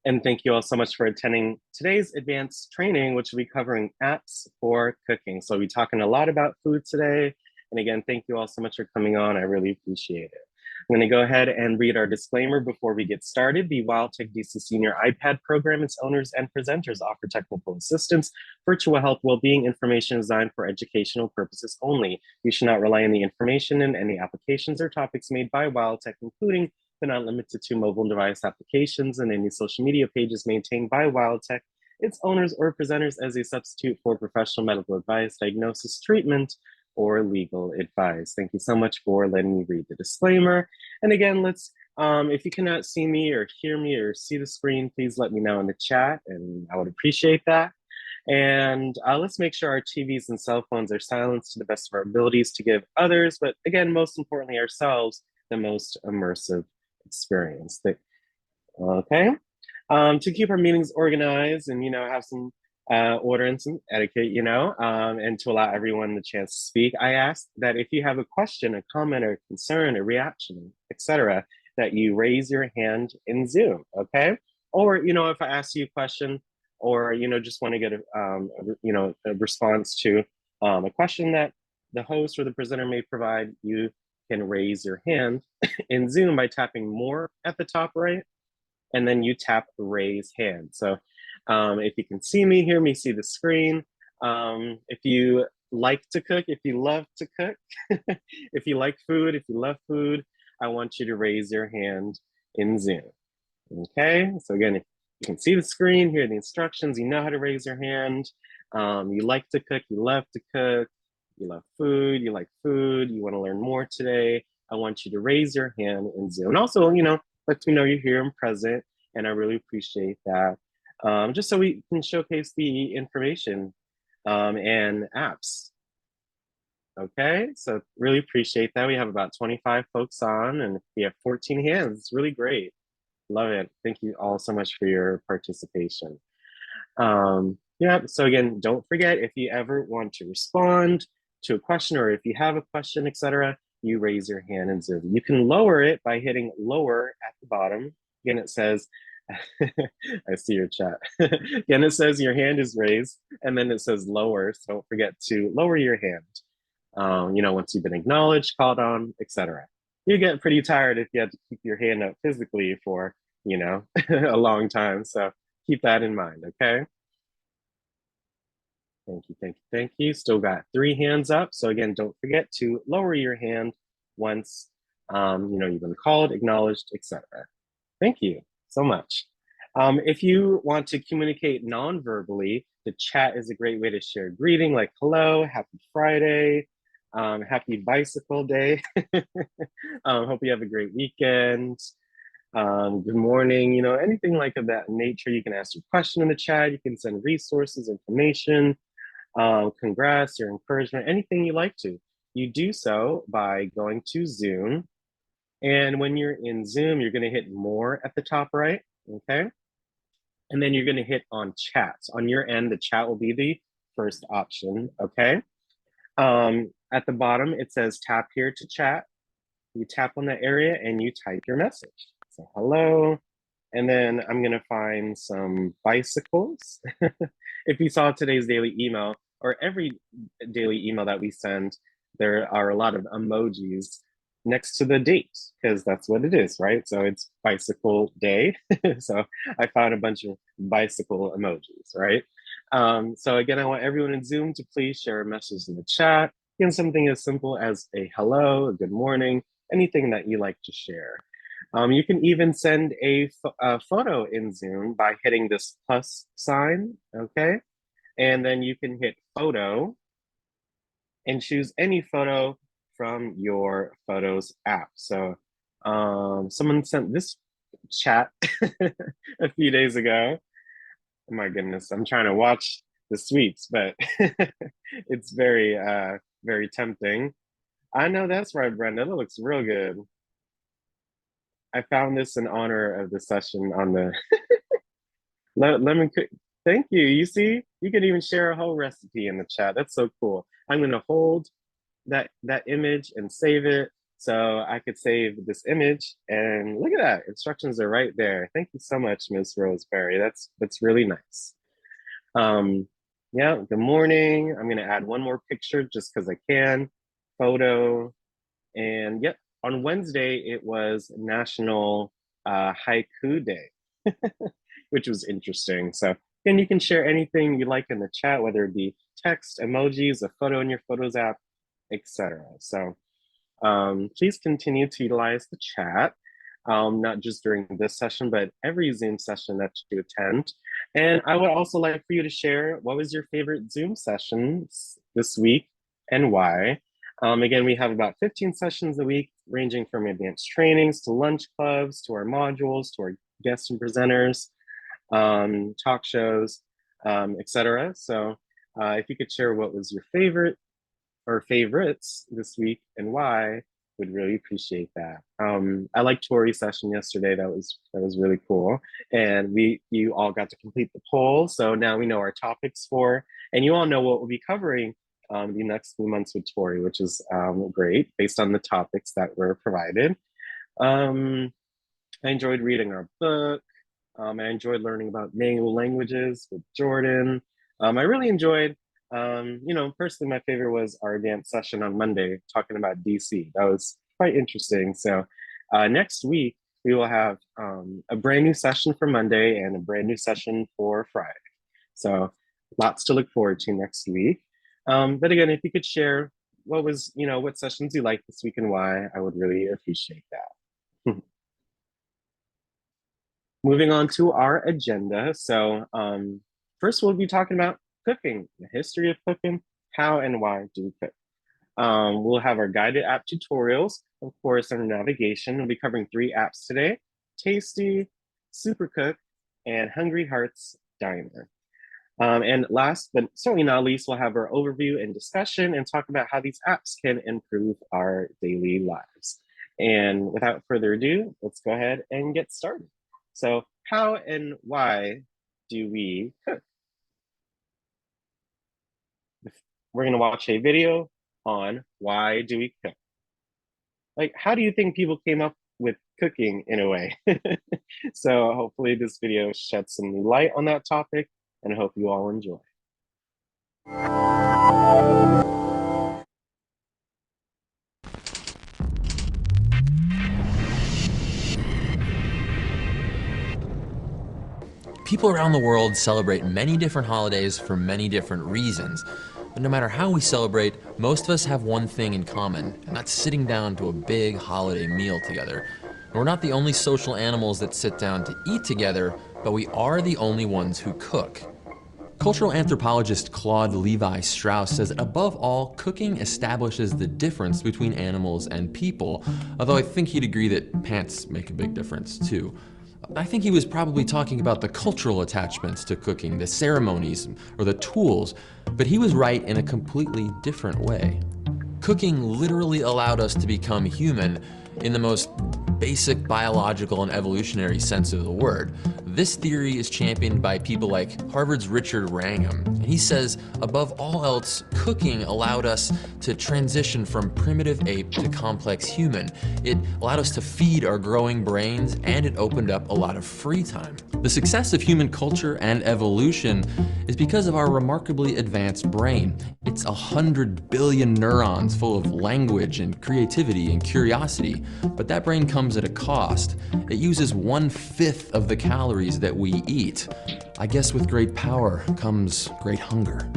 And thank you all so much for attending today's advanced training, which will be covering apps for cooking. So we'll be talking a lot about food today. And again, thank you all so much for coming on. I really appreciate it. I'm going to go ahead and read our disclaimer before we get started. The WildTech DC Senior iPad program, its owners and presenters offer technical assistance, virtual health, well-being information designed for educational purposes only. You should not rely on the information in any applications or topics made by WildTech, including but not limited to mobile device applications and any social media pages maintained by WildTech, its owners or presenters as a substitute for professional medical advice, diagnosis, treatment, or legal advice. Thank you so much for letting me read the disclaimer. And again, if you cannot see me or hear me or see the screen, please let me know in the chat and I would appreciate that. And let's make sure our TVs and cell phones are silenced to the best of our abilities to give others, but again, most importantly, ourselves, the most immersive experience. Okay. To keep our meetings organized and, have some order and some etiquette, and to allow everyone the chance to speak, I ask that if you have a question, a comment, or a concern, a reaction, etc., that you raise your hand in Zoom, okay? Or, if I ask you a question or, just want to get a response to a question that the host or the presenter may provide, you can raise your hand in Zoom by tapping more at the top right, and then you tap raise hand. So if you can see me, hear me, see the screen, if you like to cook, if you love to cook, if you like food, if you love food, I want you to raise your hand in Zoom. Okay, so again, if you can see the screen, hear the instructions, you know how to raise your hand, you like to cook, you love to cook, you love food, you like food, you want to learn more today, I want you to raise your hand in Zoom. And also, let me know you're here and present, and I really appreciate that. Just so we can showcase the information and apps. Okay, so really appreciate that. We have about 25 folks on, and we have 14 hands. It's really great. Love it. Thank you all so much for your participation. Yeah, so again, don't forget, if you ever want to respond to a question or if you have a question, etc., you raise your hand in Zoom. You can lower it by hitting lower at the bottom. Again, it says, I see your chat. Again, it says your hand is raised, and then it says lower, so don't forget to lower your hand. Once you've been acknowledged, called on, etc. You get pretty tired if you have to keep your hand up physically for, a long time. So keep that in mind, okay? Thank you, thank you, thank you. Still got 3 hands up. So again, don't forget to lower your hand once, you've been called, acknowledged, etc. Thank you so much. If you want to communicate non-verbally, the chat is a great way to share a greeting like hello, happy Friday, happy bicycle day. Hope you have a great weekend. Good morning, anything like of that nature. You can ask your question in the chat. You can send resources, information, congrats, your encouragement, anything you like to. You do so by going to Zoom. And when you're in Zoom, you're going to hit more at the top right, okay? And then you're going to hit on chat. On your end, the chat will be the first option, okay? At the bottom, it says tap here to chat. You tap on that area and you type your message. So hello, and then I'm gonna find some bicycles. If you saw today's daily email, or every daily email that we send, there are a lot of emojis next to the date, because that's what it is, right? So it's bicycle day. So I found a bunch of bicycle emojis, right? So again, I want everyone in Zoom to please share a message in the chat. Again, something as simple as a hello, a good morning, anything that you like to share. You can even send a photo in Zoom by hitting this plus sign, okay? And then you can hit photo and choose any photo from your Photos app. So someone sent this chat a few days ago. Oh my goodness, I'm trying to watch the sweets, but it's very, very tempting. I know that's right, Brenda. That looks real good. I found this in honor of the session on the lemon. Thank you. You see, you can even share a whole recipe in the chat. That's so cool. I'm gonna hold that image and save it. So I could save this image and look at that. Instructions are right there. Thank you so much, Ms. Roseberry. That's really nice. Um, yeah, good morning. I'm gonna add one more picture just because I can. Photo. And yep, on Wednesday, it was National Haiku Day, which was interesting. So, and you can share anything you like in the chat, whether it be text, emojis, a photo in your Photos app, etc. So please continue to utilize the chat, not just during this session, but every Zoom session that you attend. And I would also like for you to share what was your favorite Zoom sessions this week and why. Again, we have about 15 sessions a week, ranging from advanced trainings to lunch clubs, to our modules, to our guests and presenters, talk shows, etc. So if you could share what was your favorite or favorites this week and why, would really appreciate that. I liked Tori's session yesterday. That was really cool. And you all got to complete the poll. So now we know our topics for, and you all know what we'll be covering the next few months with Tori, which is great based on the topics that were provided. I enjoyed reading our book. I enjoyed learning about Mangu languages with Jordan. I really enjoyed, personally, my favorite was our dance session on Monday, talking about DC. That was quite interesting. So next week, we will have a brand new session for Monday and a brand new session for Friday. So lots to look forward to next week. But again, if you could share what sessions you liked this week and why, I would really appreciate that. Moving on to our agenda. So first we'll be talking about cooking, the history of cooking, how and why do we cook. We'll have our guided app tutorials, of course, under navigation. We'll be covering 3 apps today: Tasty, Supercook, and Hungry Hearts Diner. And last but certainly not least, we'll have our overview and discussion and talk about how these apps can improve our daily lives. And without further ado, let's go ahead and get started. So how and why do we cook? We're gonna watch a video on why do we cook. Like, how do you think people came up with cooking in a way? So hopefully this video sheds some light on that topic, and I hope you all enjoy. People around the world celebrate many different holidays for many different reasons. But no matter how we celebrate, most of us have one thing in common, and that's sitting down to a big holiday meal together. And we're not the only social animals that sit down to eat together, but we are the only ones who cook. Cultural anthropologist Claude Levi-Strauss says that above all, cooking establishes the difference between animals and people, although I think he'd agree that pants make a big difference too. I think he was probably talking about the cultural attachments to cooking, the ceremonies, or the tools, but he was right in a completely different way. Cooking literally allowed us to become human in the most basic biological and evolutionary sense of the word. This theory is championed by people like Harvard's Richard Wrangham, and he says, above all else, cooking allowed us to transition from primitive ape to complex human. It allowed us to feed our growing brains, and it opened up a lot of free time. The success of human culture and evolution is because of our remarkably advanced brain. It's 100 billion neurons full of language and creativity and curiosity, but that brain comes at a cost. It uses 1/5 of the calories that we eat. I guess with great power comes great hunger.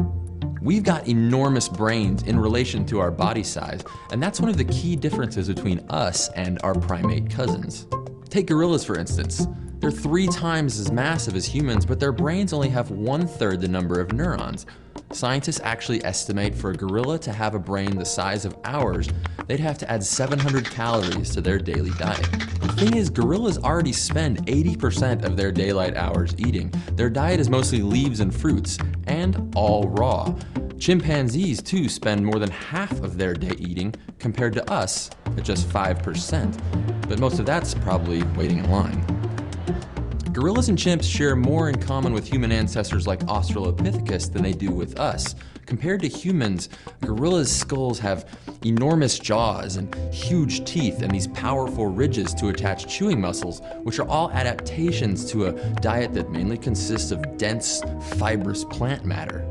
We've got enormous brains in relation to our body size, and that's one of the key differences between us and our primate cousins. Take gorillas, for instance. They're 3 times as massive as humans, but their brains only have 1/3 the number of neurons. Scientists actually estimate for a gorilla to have a brain the size of ours, they'd have to add 700 calories to their daily diet. The thing is, gorillas already spend 80% of their daylight hours eating. Their diet is mostly leaves and fruits, and all raw. Chimpanzees, too, spend more than half of their day eating, compared to us at just 5%. But most of that's probably waiting in line. Gorillas and chimps share more in common with human ancestors like Australopithecus than they do with us. Compared to humans, gorillas' skulls have enormous jaws and huge teeth and these powerful ridges to attach chewing muscles, which are all adaptations to a diet that mainly consists of dense, fibrous plant matter.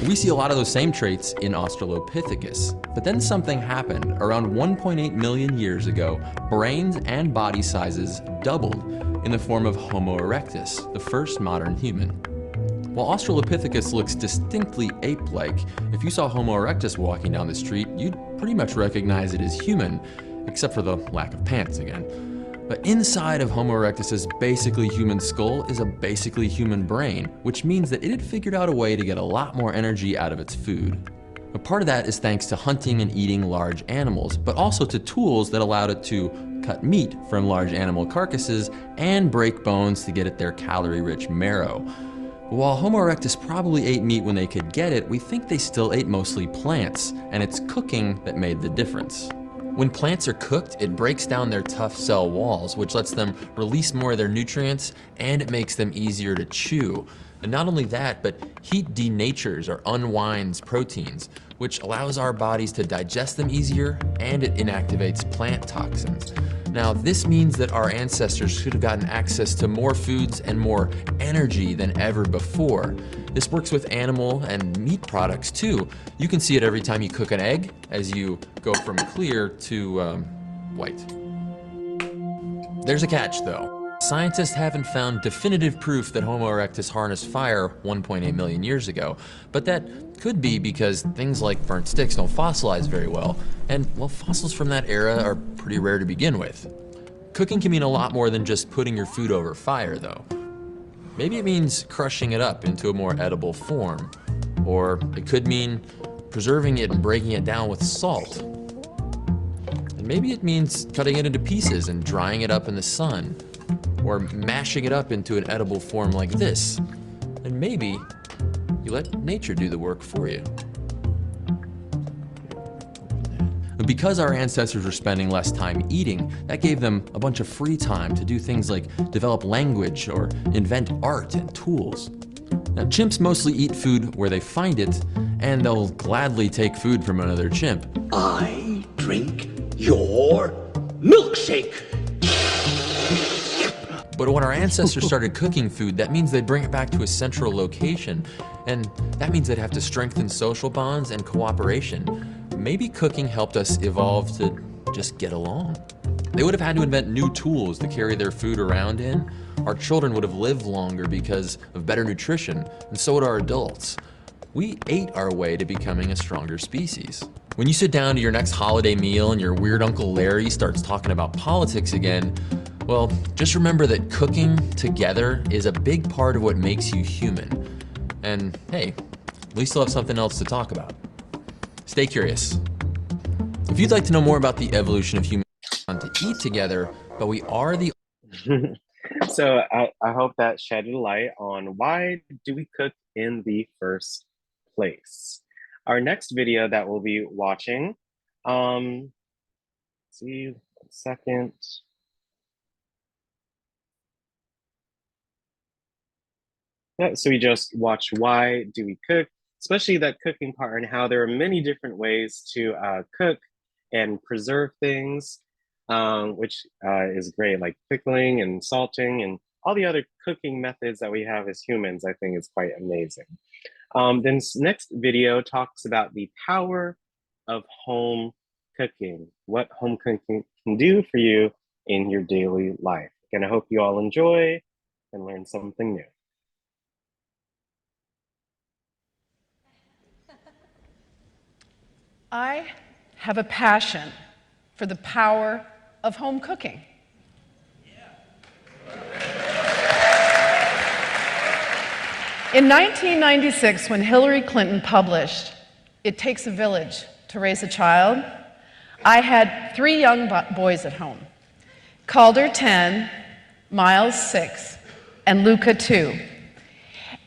We see a lot of those same traits in Australopithecus, but then something happened. Around 1.8 million years ago, brains and body sizes doubled in the form of Homo erectus, the first modern human. While Australopithecus looks distinctly ape-like, if you saw Homo erectus walking down the street, you'd pretty much recognize it as human, except for the lack of pants again. But inside of Homo erectus's basically human skull is a basically human brain, which means that it had figured out a way to get a lot more energy out of its food. A part of that is thanks to hunting and eating large animals, but also to tools that allowed it to cut meat from large animal carcasses and break bones to get at their calorie-rich marrow. While Homo erectus probably ate meat when they could get it, we think they still ate mostly plants, and it's cooking that made the difference. When plants are cooked, it breaks down their tough cell walls, which lets them release more of their nutrients, and it makes them easier to chew. And not only that, but heat denatures or unwinds proteins, which allows our bodies to digest them easier, and it inactivates plant toxins. Now, this means that our ancestors should have gotten access to more foods and more energy than ever before. This works with animal and meat products too. You can see it every time you cook an egg as you go from clear to white. There's a catch though. Scientists haven't found definitive proof that Homo erectus harnessed fire 1.8 million years ago, but that could be because things like burnt sticks don't fossilize very well, and well, fossils from that era are pretty rare to begin with. Cooking can mean a lot more than just putting your food over fire though. Maybe it means crushing it up into a more edible form, or it could mean preserving it and breaking it down with salt. And maybe it means cutting it into pieces and drying it up in the sun, or mashing it up into an edible form like this. And maybe you let nature do the work for you. But because our ancestors were spending less time eating, that gave them a bunch of free time to do things like develop language or invent art and tools. Now, chimps mostly eat food where they find it, and they'll gladly take food from another chimp. I drink your milkshake. But when our ancestors started cooking food, that means they'd bring it back to a central location. And that means they'd have to strengthen social bonds and cooperation. Maybe cooking helped us evolve to just get along. They would have had to invent new tools to carry their food around in. Our children would have lived longer because of better nutrition, and so would our adults. We ate our way to becoming a stronger species. When you sit down to your next holiday meal and your weird Uncle Larry starts talking about politics again, well, just remember that cooking together is a big part of what makes you human. And hey, at least you'll have something else to talk about. Stay curious. If you'd like to know more about the evolution of humans to eat together, but we are the So I hope that shed a light on why do we cook in the first place. Our next video that we'll be watching, see, 1 second. Yeah, so we just watch why do we cook, especially that cooking part and how there are many different ways to cook and preserve things, which is great, like pickling and salting and all the other cooking methods that we have as humans, I think is quite amazing. Then this next video talks about the power of home cooking, what home cooking can do for you in your daily life. And I hope you all enjoy and learn something new. I have a passion for the power of home cooking. In 1996, when Hillary Clinton published It Takes a Village to Raise a Child, I had 3 young boys at home, Calder 10, Miles 6, and Luca 2.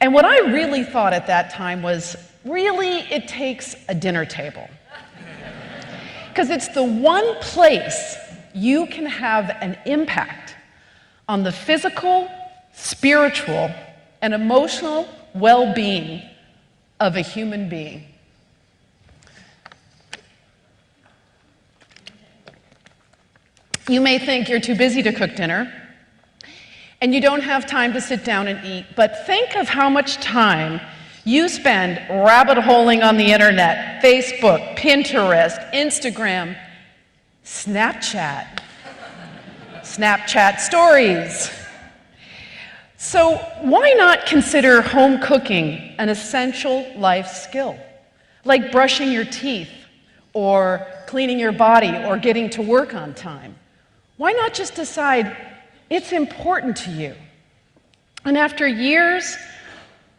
And what I really thought at that time was, really, it takes a dinner table. Because it's the one place you can have an impact on the physical, spiritual, and emotional well-being of a human being. You may think you're too busy to cook dinner, and you don't have time to sit down and eat, but think of how much time you spend rabbit-holing on the internet, Facebook, Pinterest, Instagram, Snapchat stories. So why not consider home cooking an essential life skill, like brushing your teeth, or cleaning your body, or getting to work on time? Why not just decide it's important to you? And after years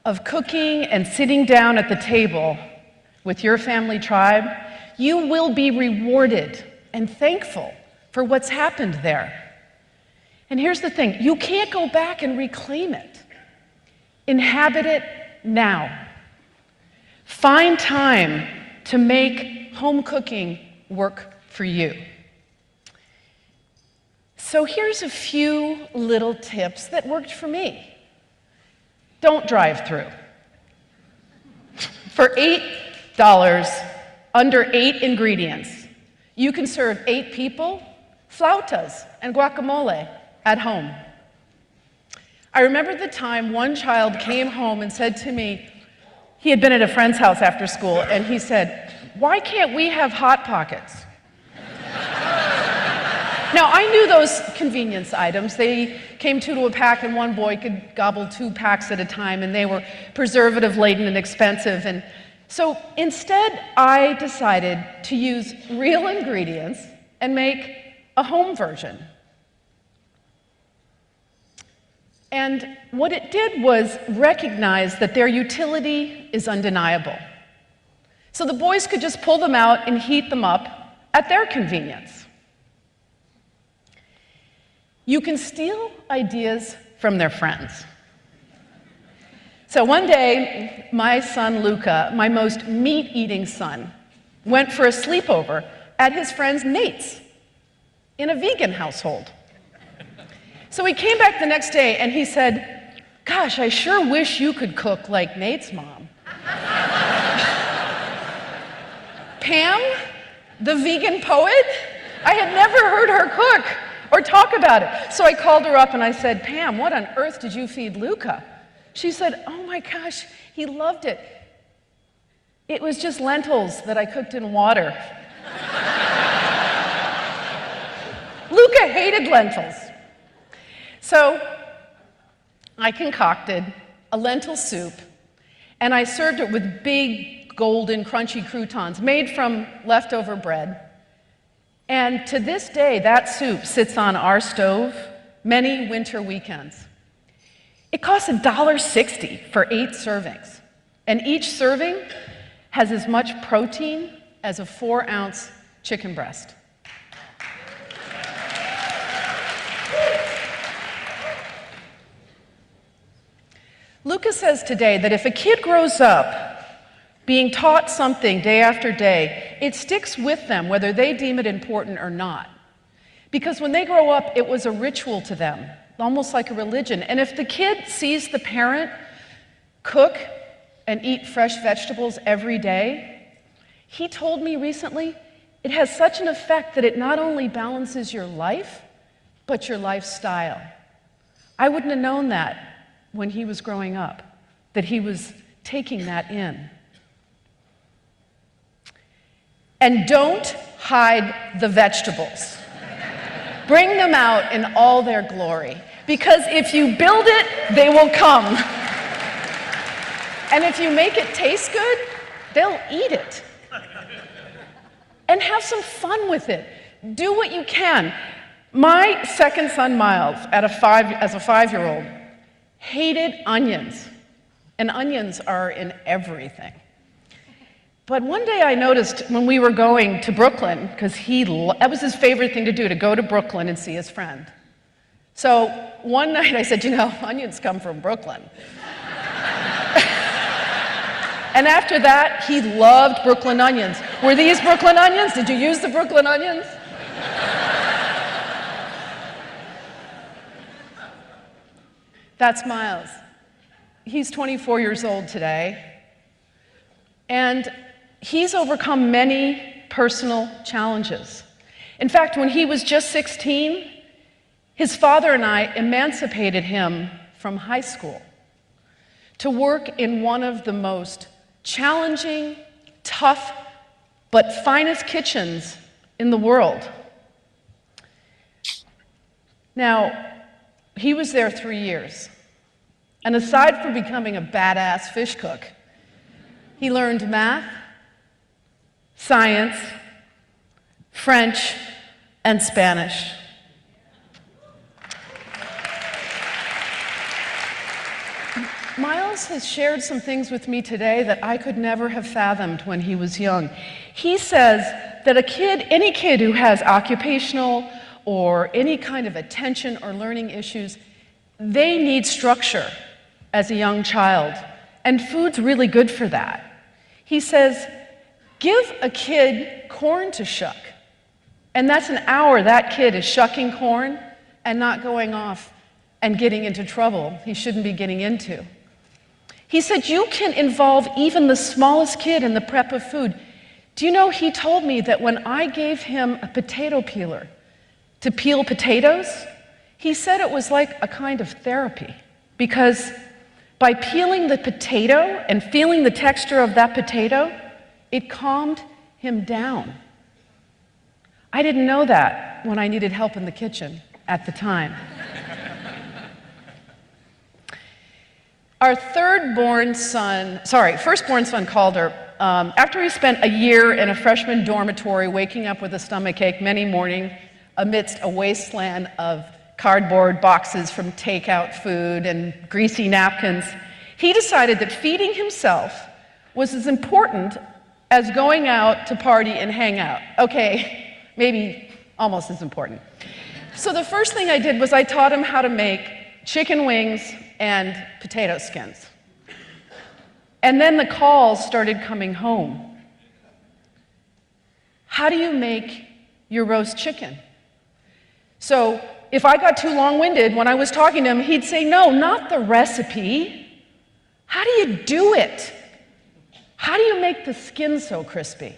of cooking and sitting down at the table with your family tribe, you will be rewarded and thankful for what's happened there. And here's the thing, you can't go back and reclaim it. Inhabit it now. Find time to make home cooking work for you. So here's a few little tips that worked for me. Don't drive through. For $8, under 8 ingredients, you can serve 8 people flautas and guacamole at home. I remember the time one child came home and said to me, he had been at a friend's house after school, and he said, "Why can't we have Hot Pockets?" Now, I knew those convenience items. They came 2 to a pack, and one boy could gobble 2 packs at a time, and they were preservative-laden and expensive. And so instead, I decided to use real ingredients and make a home version. And what it did was recognize that their utility is undeniable. So the boys could just pull them out and heat them up at their convenience. You can steal ideas from their friends. So one day, my son Luca, my most meat-eating son, went for a sleepover at his friend Nate's in a vegan household. So he came back the next day and he said, "Gosh, I sure wish you could cook like Nate's mom." Pam, the vegan poet? I had never heard her cook or talk about it. So I called her up and I said, "Pam, what on earth did you feed Luca?" She said, "Oh my gosh, he loved it. It was just lentils that I cooked in water." Luca hated lentils. So I concocted a lentil soup and I served it with big, golden, crunchy croutons made from leftover bread. And to this day, that soup sits on our stove many winter weekends. It costs $1.60 for 8 servings. And each serving has as much protein as a 4-ounce chicken breast. Lucas says today that if a kid grows up being taught something day after day, it sticks with them whether they deem it important or not. Because when they grow up, it was a ritual to them, almost like a religion. And if the kid sees the parent cook and eat fresh vegetables every day, he told me recently, it has such an effect that it not only balances your life, but your lifestyle. I wouldn't have known that when he was growing up, that he was taking that in. And don't hide the vegetables. Bring them out in all their glory. Because if you build it, they will come. And if you make it taste good, they'll eat it. And have some fun with it. Do what you can. My second son, Miles, as a 5-year-old, hated onions. And onions are in everything. But one day I noticed when we were going to Brooklyn, because that was his favorite thing to do, to go to Brooklyn and see his friend. So one night I said, onions come from Brooklyn. And after that, he loved Brooklyn onions. Were these Brooklyn onions? Did you use the Brooklyn onions? That's Miles. He's 24 years old today. And he's overcome many personal challenges. In fact, when he was just 16, his father and I emancipated him from high school to work in one of the most challenging, tough, but finest kitchens in the world. Now, he was there 3 years. And aside from becoming a badass fish cook, he learned math, science, French, and Spanish. Miles has shared some things with me today that I could never have fathomed when he was young. He says that any kid who has occupational or any kind of attention or learning issues, they need structure as a young child, and food's really good for that. He says, give a kid corn to shuck, and that's an hour that kid is shucking corn and not going off and getting into trouble he shouldn't be getting into. He said, you can involve even the smallest kid in the prep of food. Do you know, he told me that when I gave him a potato peeler to peel potatoes, he said it was like a kind of therapy, because by peeling the potato and feeling the texture of that potato, it calmed him down. I didn't know that when I needed help in the kitchen at the time. Our firstborn son, Calder, after he spent a year in a freshman dormitory waking up with a stomachache many mornings amidst a wasteland of cardboard boxes from takeout food and greasy napkins, he decided that feeding himself was as important as going out to party and hang out. Okay, maybe almost as important. So the first thing I did was I taught him how to make chicken wings and potato skins. And then the calls started coming home. How do you make your roast chicken? So if I got too long-winded when I was talking to him, he'd say, no, not the recipe. How do you do it? How do you make the skin so crispy?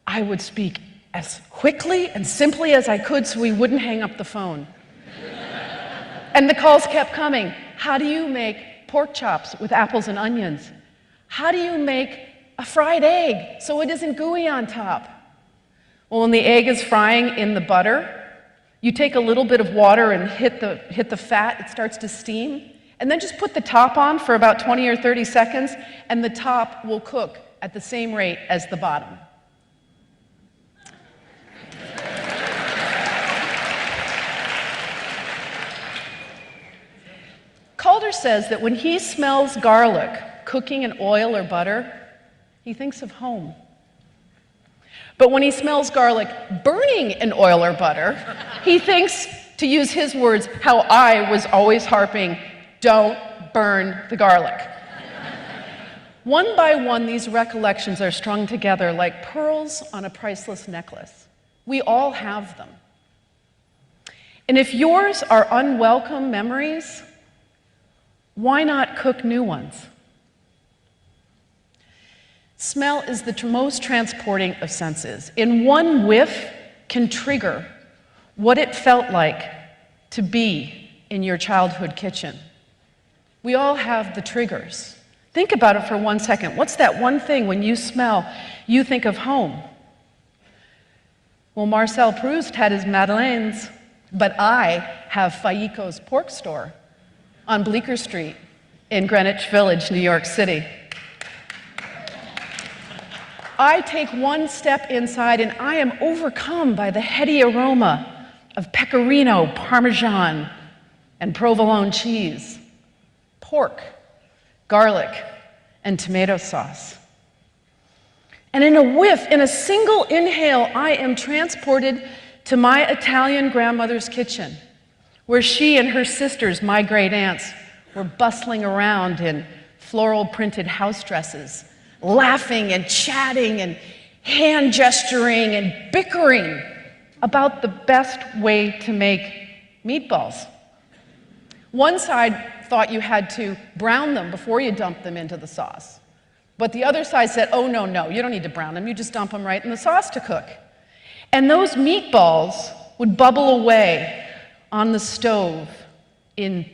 I would speak as quickly and simply as I could so he wouldn't hang up the phone. And the calls kept coming. How do you make pork chops with apples and onions? How do you make a fried egg so it isn't gooey on top? Well, when the egg is frying in the butter, you take a little bit of water and hit the fat, it starts to steam, and then just put the top on for about 20 or 30 seconds, and the top will cook at the same rate as the bottom. Calder says that when he smells garlic cooking in oil or butter, he thinks of home. But when he smells garlic burning in oil or butter, he thinks, to use his words, how I was always harping, don't burn the garlic. One by one, these recollections are strung together like pearls on a priceless necklace. We all have them. And if yours are unwelcome memories, why not cook new ones? Smell is the most transporting of senses. In one whiff can trigger what it felt like to be in your childhood kitchen. We all have the triggers. Think about it for 1 second. What's that one thing when you smell, you think of home? Well, Marcel Proust had his Madeleines, but I have Fayiko's pork store on Bleecker Street in Greenwich Village, New York City. I take one step inside and I am overcome by the heady aroma of pecorino, parmesan, and provolone cheese, pork, garlic, and tomato sauce. And in a whiff, in a single inhale, I am transported to my Italian grandmother's kitchen, where she and her sisters, my great aunts, were bustling around in floral printed house dresses, laughing and chatting and hand gesturing and bickering about the best way to make meatballs. One side thought you had to brown them before you dumped them into the sauce. But the other side said, oh, no, no, you don't need to brown them. You just dump them right in the sauce to cook. And those meatballs would bubble away on the stove in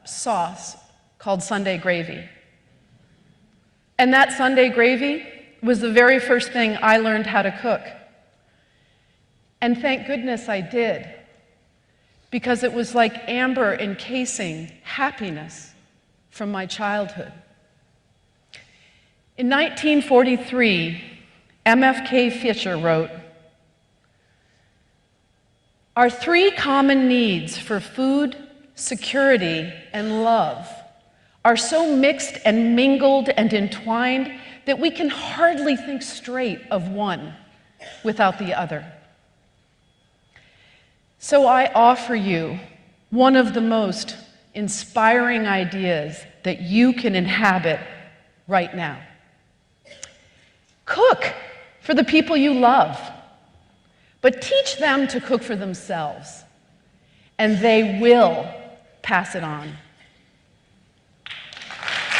sauce called Sunday gravy. And that Sunday gravy was the very first thing I learned how to cook. And thank goodness I did, because it was like amber encasing happiness from my childhood. In 1943, MFK Fisher wrote, "Our three common needs for food, security, and love are so mixed and mingled and entwined that we can hardly think straight of one without the other. So I offer you one of the most inspiring ideas that you can inhabit right now. Cook for the people you love, but teach them to cook for themselves, and they will pass it on."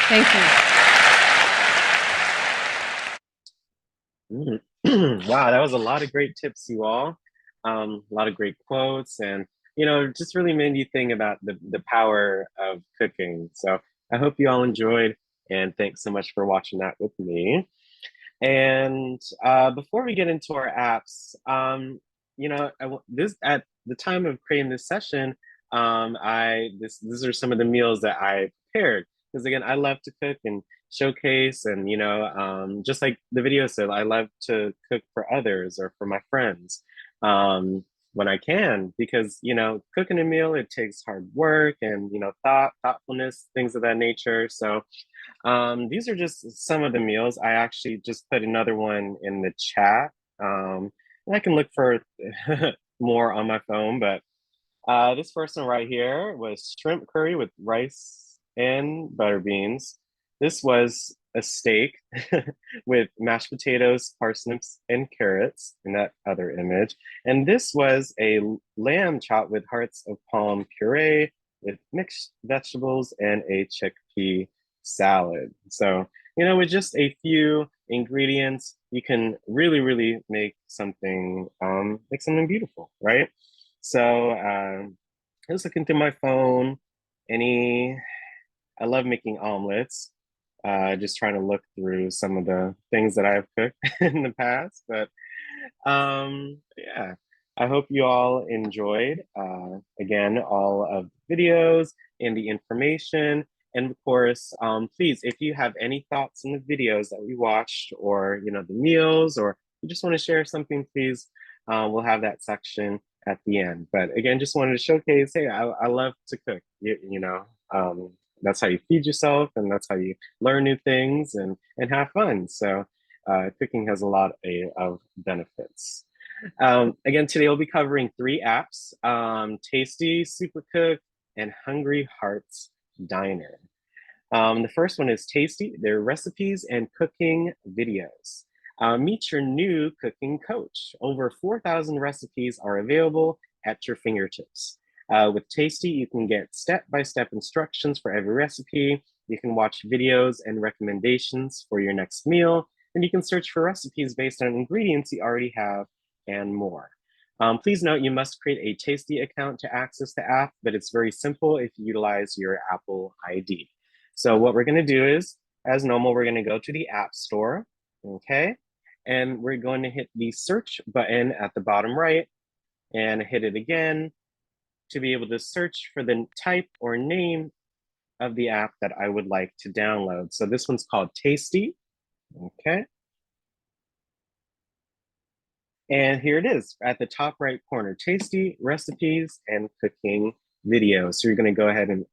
Thank you. Wow, that was a lot of great tips, you all. A lot of great quotes, and just really made you think about the power of cooking. So I hope you all enjoyed, and thanks so much for watching that with me. And before we get into our apps, this at the time of creating this session, these are some of the meals that I prepared, because again, I love to cook and showcase, and just like the video said, I love to cook for others or for my friends when I can, because cooking a meal, it takes hard work and thoughtfulness, things of that nature. So these are just some of the meals. I actually just put another one in the chat, and I can look for more on my phone, but this first one right here was shrimp curry with rice and butter beans. This was a steak with mashed potatoes, parsnips, and carrots in that other image. And this was a lamb chop with hearts of palm puree with mixed vegetables and a chickpea salad. So, with just a few ingredients, you can really, really make something beautiful, right? So I was looking through my phone. I love making omelets. Just trying to look through some of the things that I've cooked in the past. But yeah, I hope you all enjoyed, again, all of the videos and the information. And of course, please, if you have any thoughts on the videos that we watched, or the meals, or you just want to share something, please, we'll have that section at the end. But again, just wanted to showcase, hey, I love to cook, that's how you feed yourself, and that's how you learn new things and have fun. So cooking has a lot of benefits. Again, today we'll be covering 3 apps, Tasty, Supercook, and Hungry Hearts Diner. The first one is Tasty. They're recipes and cooking videos. Meet your new cooking coach. Over 4,000 recipes are available at your fingertips. With Tasty, you can get step-by-step instructions for every recipe. You can watch videos and recommendations for your next meal, and you can search for recipes based on ingredients you already have, and more. Please note, you must create a Tasty account to access the app, but it's very simple if you utilize your Apple ID. So what we're gonna do is, as normal, we're gonna go to the App Store, okay? And we're going to hit the search button at the bottom right and hit it again to be able to search for the type or name of the app that I would like to download. So this one's called Tasty, okay? And here it is at the top right corner, Tasty Recipes and Cooking Videos. So you're gonna go ahead and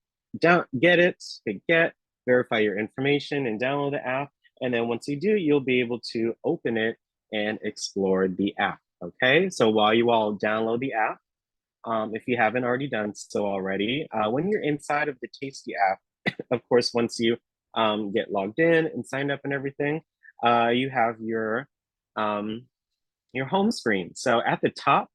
get it, hit get, verify your information, and download the app. And then once you do, you'll be able to open it and explore the app, okay? So while you all download the app, if you haven't already done so already, when you're inside of the Tasty app, of course, once you get logged in and signed up and everything, you have your home screen. So at the top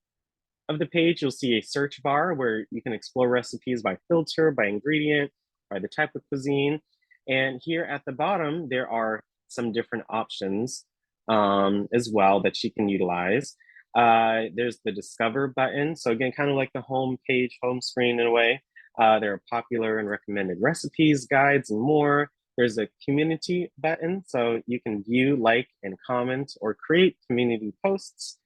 of the page, you'll see a search bar where you can explore recipes by filter, by ingredient, by the type of cuisine. And here at the bottom, there are some different options as well that you can utilize. There's the Discover button. So again, kind of like the home page, home screen in a way. There are popular and recommended recipes, guides, and more. There's a community button, so you can view, like, and comment or create community posts.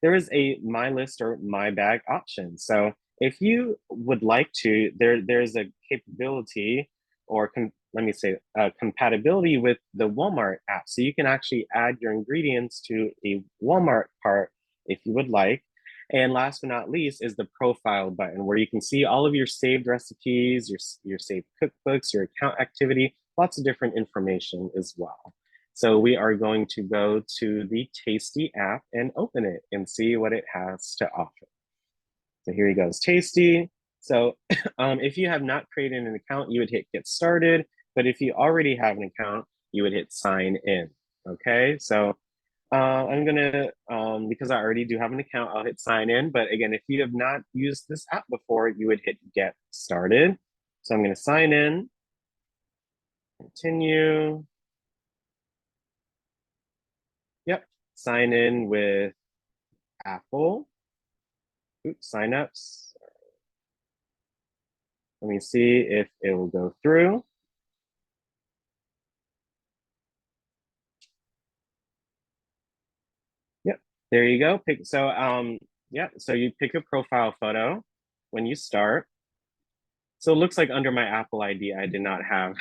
There is a My List or My Bag option. So if you would like to, there's a capability or let me say compatibility with the Walmart app. So you can actually add your ingredients to a Walmart cart if you would like. And last but not least is the profile button where you can see all of your saved recipes, your saved cookbooks, your account activity, lots of different information as well. So we are going to go to the Tasty app and open it and see what it has to offer. So here he goes, Tasty. So if you have not created an account, you would hit Get Started. But if you already have an account, you would hit Sign In. Okay, so I'm gonna, because I already do have an account, I'll hit Sign In. But again, if you have not used this app before, you would hit Get Started. So I'm gonna sign in, continue. Yep, sign in with Apple. Oops, signups. Let me see if it will go through. Yep, there you go. Yeah, so you pick a profile photo when you start. So it looks like under my Apple ID, I did not have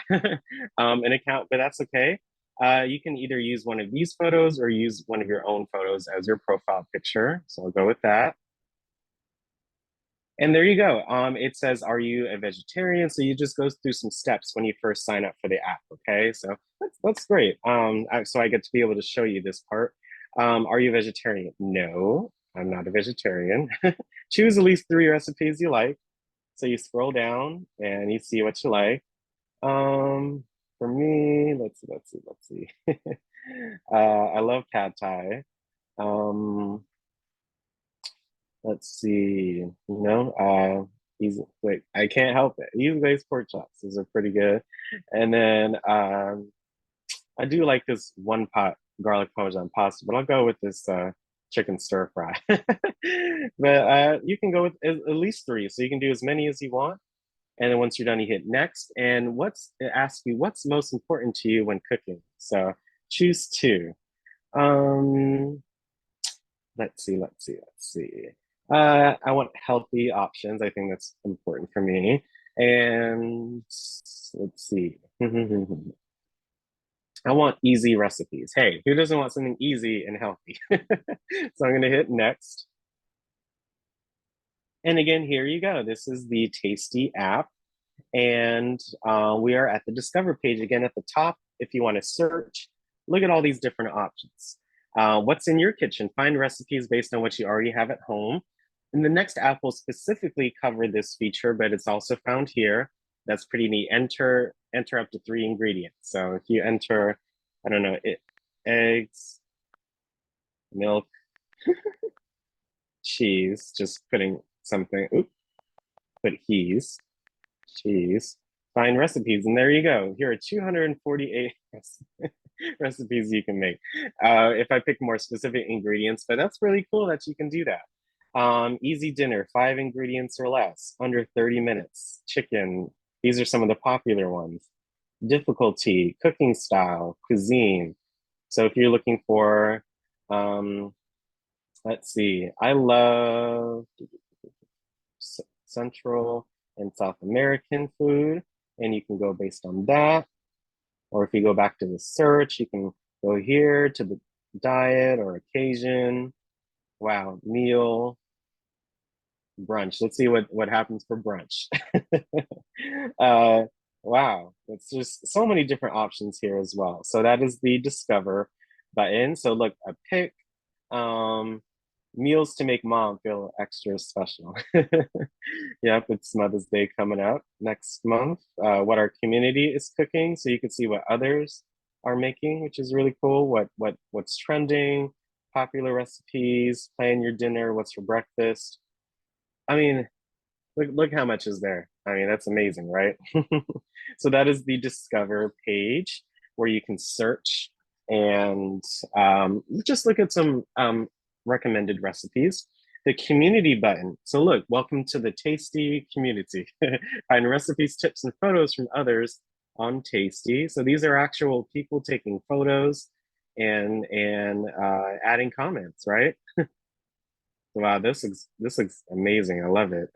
an account, but that's okay. You can either use one of these photos or use one of your own photos as your profile picture. So I'll go with that. And there you go. It says, are you a vegetarian? So you just go through some steps when you first sign up for the app, okay? So that's great. So I get to be able to show you this part. Are you a vegetarian? No, I'm not a vegetarian. Choose at least 3 recipes you like. So you scroll down and you see what you like. For me, let's see. I love pad thai. Let's see. Wait, I can't help it. These glazed pork chops, these are pretty good. And then I do like this one pot garlic parmesan pasta, but I'll go with this chicken stir fry. But you can go with at least 3, so you can do as many as you want. And then once you're done, you hit next. And it asks you what's most important to you when cooking. So choose 2. Um, let's see. I want healthy options. I think that's important for me. And let's see. I want easy recipes. Hey, who doesn't want something easy and healthy? So I'm gonna hit next. And again, here you go. This is the Tasty app. And we are at the Discover page again at the top. If you want to search, look at all these different options. What's in your kitchen? Find recipes based on what you already have at home. And the next app will specifically cover this feature, but it's also found here. That's pretty neat. Enter up to 3 ingredients. So if you enter, I don't know, eggs, milk, cheese, just putting something, put cheese, find recipes, and there you go. Here are 248 recipes you can make. If I pick more specific ingredients, but that's really cool that you can do that. Easy dinner, 5 ingredients or less, under 30 minutes. Chicken, these are some of the popular ones. Difficulty, cooking style, cuisine. So if you're looking for, let's see, I love Central and South American food, and you can go based on that. Or if you go back to the search, you can go here to the diet or occasion. Wow, meal, brunch. Let's see what happens for brunch. Wow, it's just so many different options here as well. So that is the Discover button. So look, I pick meals to make mom feel extra special. Yep, it's Mother's Day coming up next month. What our community is cooking, so you can see what others are making, which is really cool. What's trending, popular recipes, plan your dinner, what's for breakfast. I mean, Look how much is there. I mean, that's amazing, right? So that is the Discover page where you can search and just look at some recommended recipes. The community button. So look, welcome to the Tasty community. Find recipes, tips, and photos from others on Tasty. So these are actual people taking photos and adding comments, right? Wow, this looks amazing. I love it.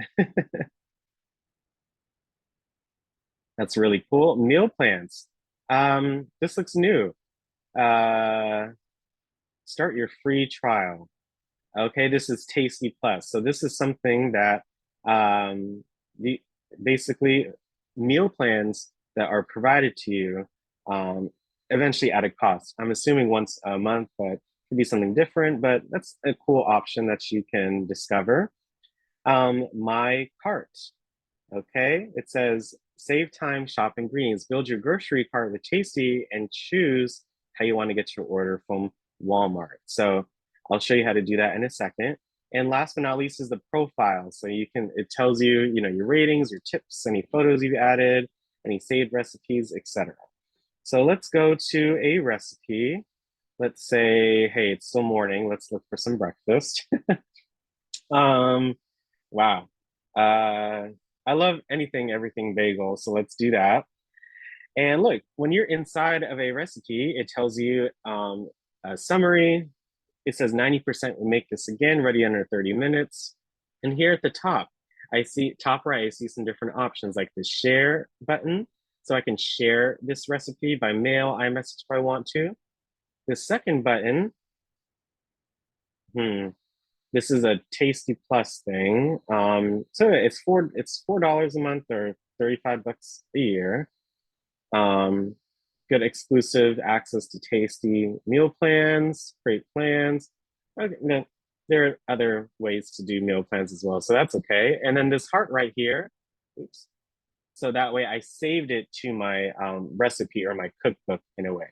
That's really cool. Meal plans. This looks new. Uh, Start your free trial. Okay, this is Tasty Plus. So this is something that the basically meal plans that are provided to you eventually at a cost. I'm assuming once a month, but it could be something different, but that's a cool option that you can discover. My cart. Okay, it says save time, shop ingredients, build your grocery cart with Tasty, and choose how you want to get your order from Walmart. So I'll show you how to do that in a second. And last but not least is the profile. So it tells you, your ratings, your tips, any photos you've added, any saved recipes, etc. So let's go to a recipe. Let's say, hey, it's still morning. Let's look for some breakfast. Wow. I love anything, everything bagel. So let's do that. And look, when you're inside of a recipe, it tells you a summary. It says 90% will make this again, ready under 30 minutes. And here at the top, top right, I see some different options like the share button. So I can share this recipe by mail, iMessage if I want to. The second button, this is a Tasty Plus thing. So it's $4 a month or 35 bucks a year. Good exclusive access to Tasty meal plans, great plans. Okay, no, there are other ways to do meal plans as well, so that's okay. And then this heart right here, oops. So that way I saved it to my recipe or my cookbook in a way.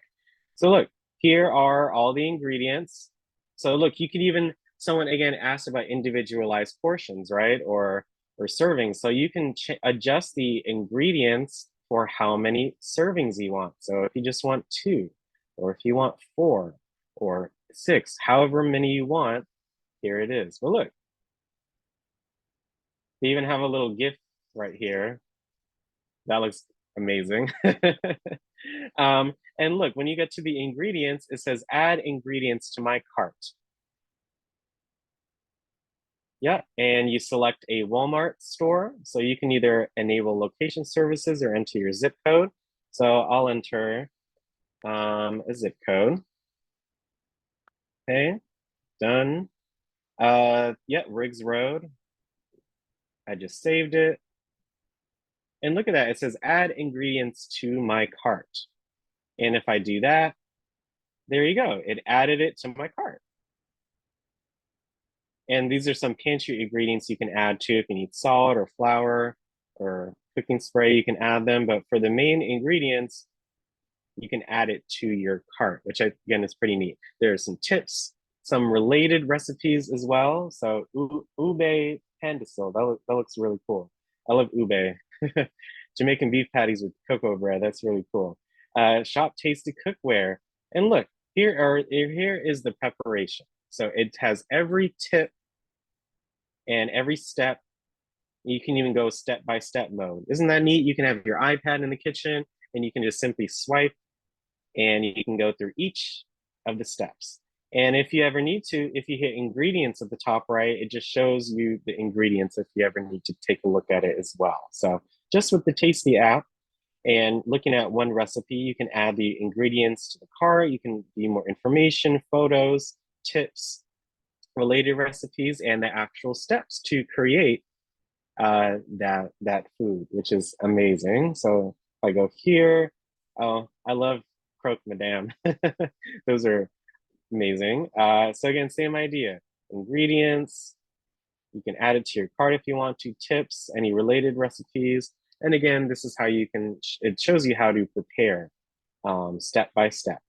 So look, here are all the ingredients. So look, you could even, someone again asked about individualized portions, right? Or servings. So you can adjust the ingredients for how many servings you want. So if you just want 2, or if you want 4 or 6, however many you want, here it is. But look, they even have a little gift right here. That looks amazing. And look, when you get to the ingredients, it says add ingredients to my cart. Yeah, and you select a Walmart store. So you can either enable location services or enter your zip code. So I'll enter a zip code. Okay, done. Yeah, Riggs Road. I just saved it. And look at that, it says add ingredients to my cart. And if I do that, there you go, it added it to my cart. And these are some pantry ingredients you can add too. If you need salt or flour or cooking spray, you can add them. But for the main ingredients, you can add it to your cart, which again is pretty neat. There are some tips, some related recipes as well. So ube pandasil, that looks really cool. I love ube. Jamaican beef patties with cocoa bread, that's really cool. Shop Tasty cookware. And look, here is the preparation. So it has every tip and every step. You can even go step-by-step mode. Isn't that neat? You can have your iPad in the kitchen and you can just simply swipe and you can go through each of the steps. And if you ever need to, if you hit ingredients at the top right, it just shows you the ingredients if you ever need to take a look at it as well. So just with the Tasty app and looking at one recipe, you can add the ingredients to the cart. You can view more information, photos, tips, related recipes, and the actual steps to create that food, which is amazing. So if I go here, oh, I love croque madame. Those are amazing. So again, same idea. Ingredients, you can add it to your cart if you want to, tips, any related recipes. And again, this is how you can, it shows you how to prepare step by step.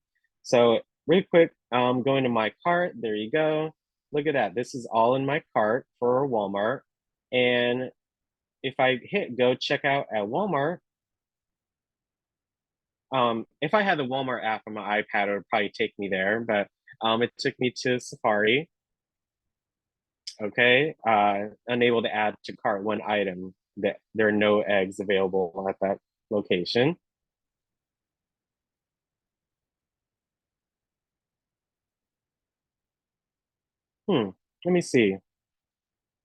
So really quick, going to my cart, there you go. Look at that, this is all in my cart for Walmart. And if I hit go check out at Walmart, if I had the Walmart app on my iPad, it would probably take me there, but it took me to Safari. Okay, unable to add to cart one item, that there are no eggs available at that location. Let me see.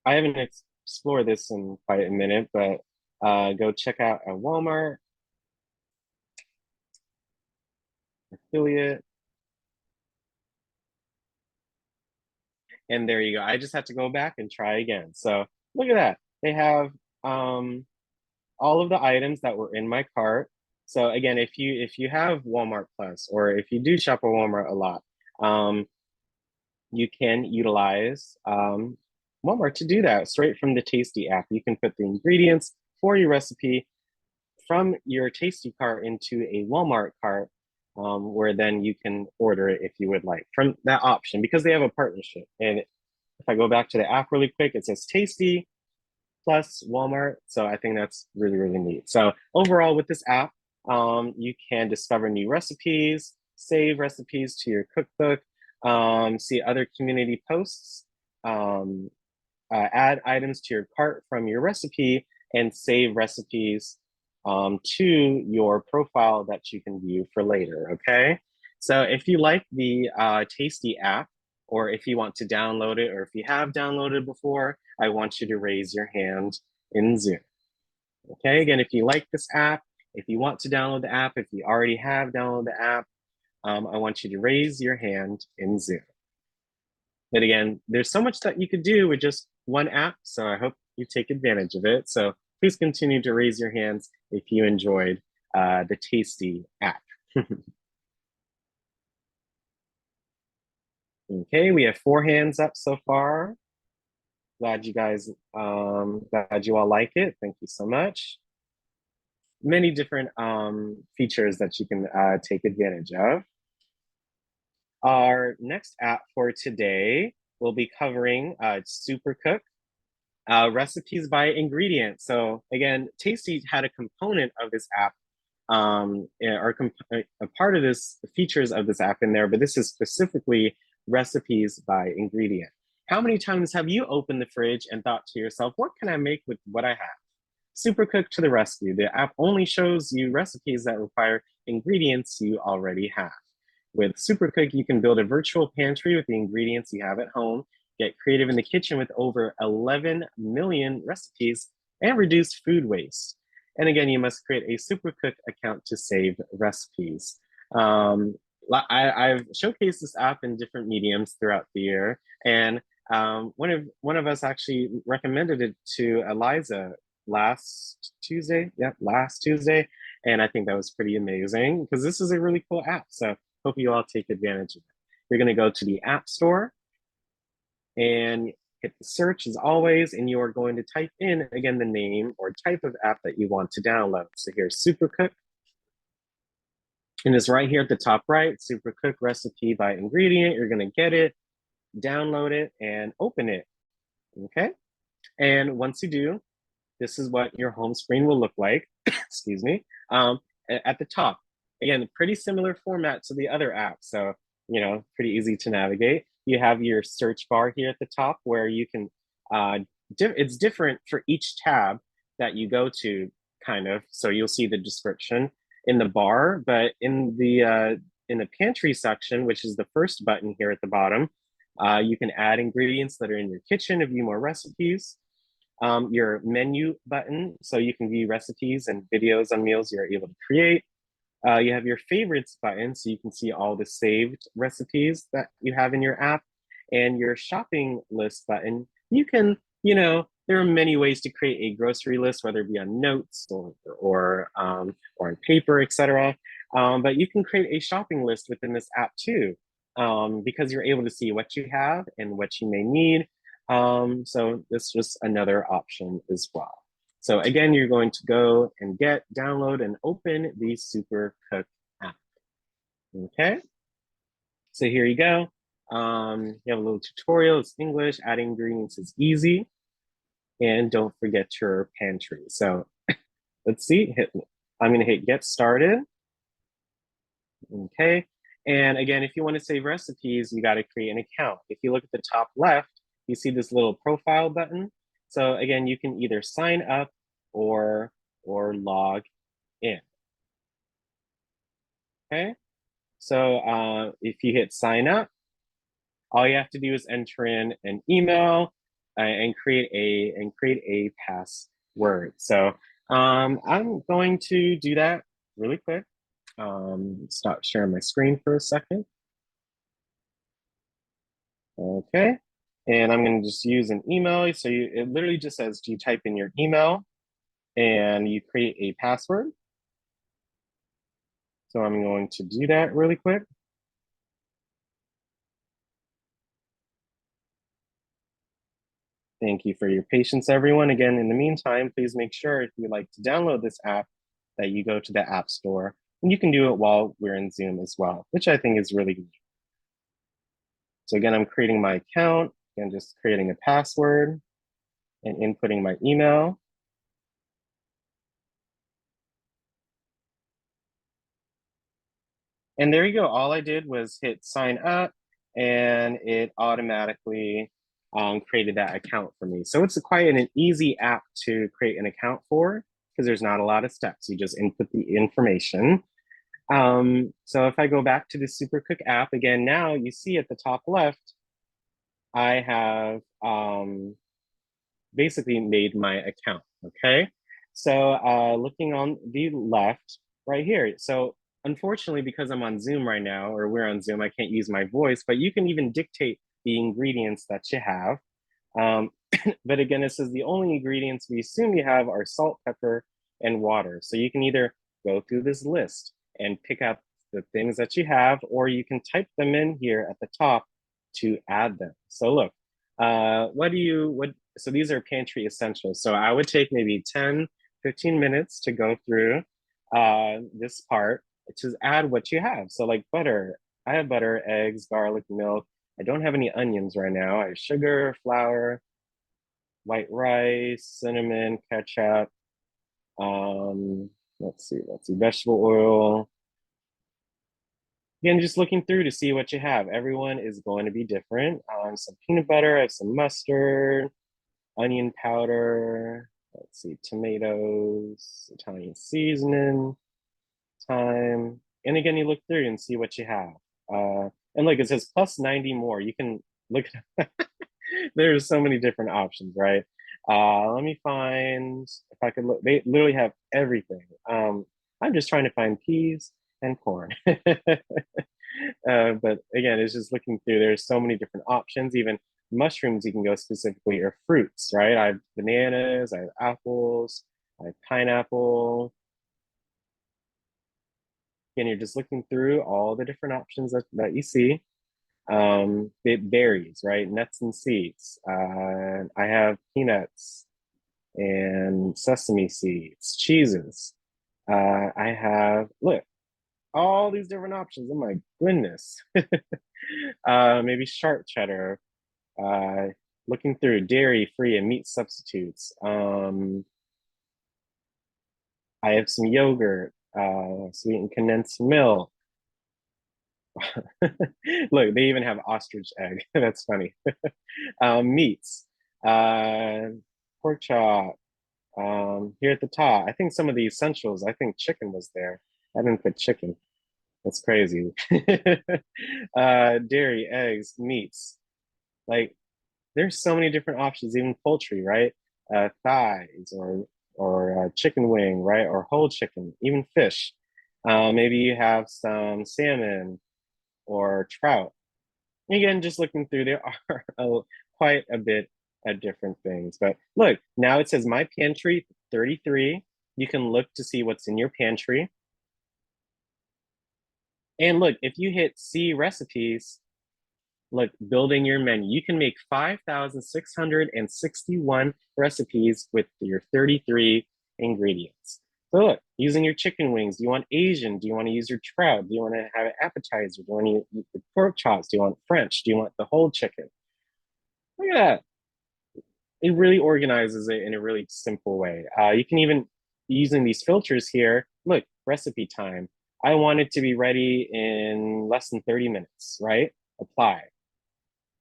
I haven't explored this in quite a minute, but go check out a Walmart affiliate. And there you go. I just had to go back and try again. So look at that. They have all of the items that were in my cart. So again, if you have Walmart Plus, or if you do shop at Walmart a lot, you can utilize Walmart to do that straight from the Tasty app. You can put the ingredients for your recipe from your Tasty cart into a Walmart cart, where then you can order it if you would like from that option, because they have a partnership. And if I go back to the app really quick, it says Tasty plus Walmart. So I think that's really, really neat. So overall with this app, you can discover new recipes, save recipes to your cookbook, see other community posts, add items to your cart from your recipe, and save recipes to your profile that you can view for later, okay? So if you like the Tasty app, or if you want to download it, or if you have downloaded before, I want you to raise your hand in Zoom. Okay, again, if you like this app, if you want to download the app, if you already have downloaded the app, I want you to raise your hand in Zoom. But again, there's so much that you could do with just one app, so I hope you take advantage of it. So please continue to raise your hands if you enjoyed the Tasty app. Okay, we have 4 hands up so far. Glad you guys, glad you all like it. Thank you so much. Many different features that you can take advantage of. Our next app for today will be covering Supercook, recipes by ingredient. So again, Tasty had a component of this app, or a part of this features of this app in there, but this is specifically recipes by ingredient. How many times have you opened the fridge and thought to yourself, what can I make with what I have? Supercook to the rescue. The app only shows you recipes that require ingredients you already have. With Supercook, you can build a virtual pantry with the ingredients you have at home, get creative in the kitchen with over 11 million recipes, and reduce food waste. And again, you must create a Supercook account to save recipes. I've showcased this app in different mediums throughout the year, and one of us actually recommended it to Eliza last Tuesday. Yeah, last Tuesday. And I think that was pretty amazing because this is a really cool app. So hope you all take advantage of it. You're going to go to the App Store and hit the search as always, and you are going to type in again the name or type of app that you want to download. So here's Supercook. And it's right here at the top right, Supercook recipe by ingredient. You're going to get it, download it, and open it. Okay. And once you do, this is what your home screen will look like. Excuse me. At the top, again, pretty similar format to the other apps. So, you know, pretty easy to navigate. You have your search bar here at the top where you can, it's different for each tab that you go to, kind of. So you'll see the description in the bar, but in the pantry section, which is the first button here at the bottom, you can add ingredients that are in your kitchen to view more recipes. Your menu button, so you can view recipes and videos on meals you're able to create. You have your favorites button, so you can see all the saved recipes that you have in your app, and your shopping list button. You can, you know, there are many ways to create a grocery list, whether it be on notes or on paper, etc. But you can create a shopping list within this app too, because you're able to see what you have and what you may need. So this is just another option as well. So again, you're going to go and download and open the Supercook app. Okay, so here you go. You have a little tutorial, it's English, adding ingredients is easy. and don't forget your pantry. So let's see, I'm gonna hit get started. Okay, and again, if you want to save recipes, you got to create an account. If you look at the top left, you see this little profile button. So again, you can either sign up or log in. Okay, so if you hit sign up, all you have to do is enter in an email and create a password. So I'm going to do that really quick. Stop sharing my screen for a second. Okay, and I'm going to just use an email. So it literally just says you type in your email and you create a password. So I'm going to do that really quick. Thank you for your patience, everyone. Again, in the meantime, please make sure if you'd like to download this app that you go to the App Store. And you can do it while we're in Zoom as well, which I think is really neat. So again, I'm creating my account and just creating a password and inputting my email. And there you go. All I did was hit sign up and it automatically created that account for me. So it's quite an easy app to create an account for because there's not a lot of steps. You just input the information. So if I go back to the Supercook app, again, now you see at the top left, I have basically made my account, okay? So looking on the left right here. So unfortunately, because I'm on Zoom right now, or we're on Zoom, I can't use my voice, but you can even dictate the ingredients that you have. But again, it says the only ingredients we assume you have are salt, pepper, and water. So you can either go through this list and pick up the things that you have, or you can type them in here at the top to add them. So look, so these are pantry essentials. So I would take maybe 10, 15 minutes to go through this part to add what you have. So like butter, I have butter, eggs, garlic, milk. I don't have any onions right now. I have sugar, flour, white rice, cinnamon, ketchup. Let's see, vegetable oil. Again, just looking through to see what you have. Everyone is going to be different. Some peanut butter, I have some mustard, onion powder. Let's see, tomatoes, Italian seasoning, thyme. And again, you look through and see what you have. And look, it says plus 90 more. You can look, there's so many different options, right? Let me find, if I could look, they literally have everything. I'm just trying to find peas and corn. But again, it's just looking through, there's so many different options, even mushrooms you can go specifically, or fruits, right? I have bananas, I have apples, I have pineapple. Again, you're just looking through all the different options that you see. It varies, right? Nuts and seeds. I have peanuts and sesame seeds, cheeses. I have, look, all these different options. Oh my goodness. Maybe sharp cheddar. Looking through dairy free and meat substitutes. I have some yogurt, sweetened condensed milk. Look, they even have ostrich egg. That's funny. Meats, pork chop. Here at the top, I think some of the essentials, I think chicken was there. I didn't put chicken. That's crazy. Dairy, eggs, meats. Like, there's so many different options, even poultry, right? Thighs or chicken wing, right? Or whole chicken, even fish. Maybe you have some salmon or trout. Again, just looking through, there are quite a bit of different things. But look, now it says my pantry 33. You can look to see what's in your pantry. And look, if you hit see recipes, look, building your menu, you can make 5,661 recipes with your 33 ingredients. So look, using your chicken wings, do you want Asian? Do you want to use your trout? Do you want to have an appetizer? Do you want to use the pork chops? Do you want French? Do you want the whole chicken? Look at that. it really organizes it in a really simple way. You can even, using these filters here, look, recipe time. I want it to be ready in less than 30 minutes, right? Apply.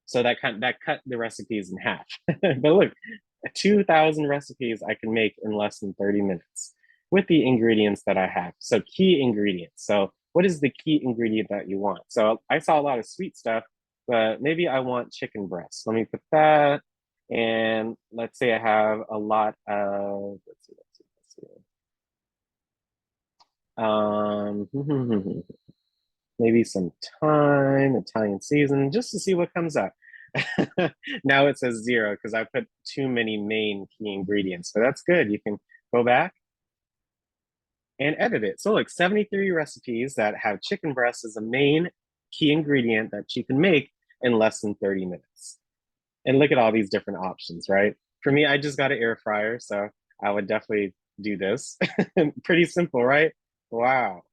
So that cut the recipes in half. But look, 2,000 recipes I can make in less than 30 minutes with the ingredients that I have. So key ingredients. So what is the key ingredient that you want? So I saw a lot of sweet stuff, but maybe I want chicken breast. Let me put that. And let's say I have a lot of, let's see. Maybe some thyme, Italian season, just to see what comes up. Now it says 0 because I put too many main key ingredients. So that's good. You can go back and edit it. So look, 73 recipes that have chicken breast as a main key ingredient that you can make in less than 30 minutes. And look at all these different options, right? For me, I just got an air fryer, so I would definitely do this. Pretty simple, right? Wow.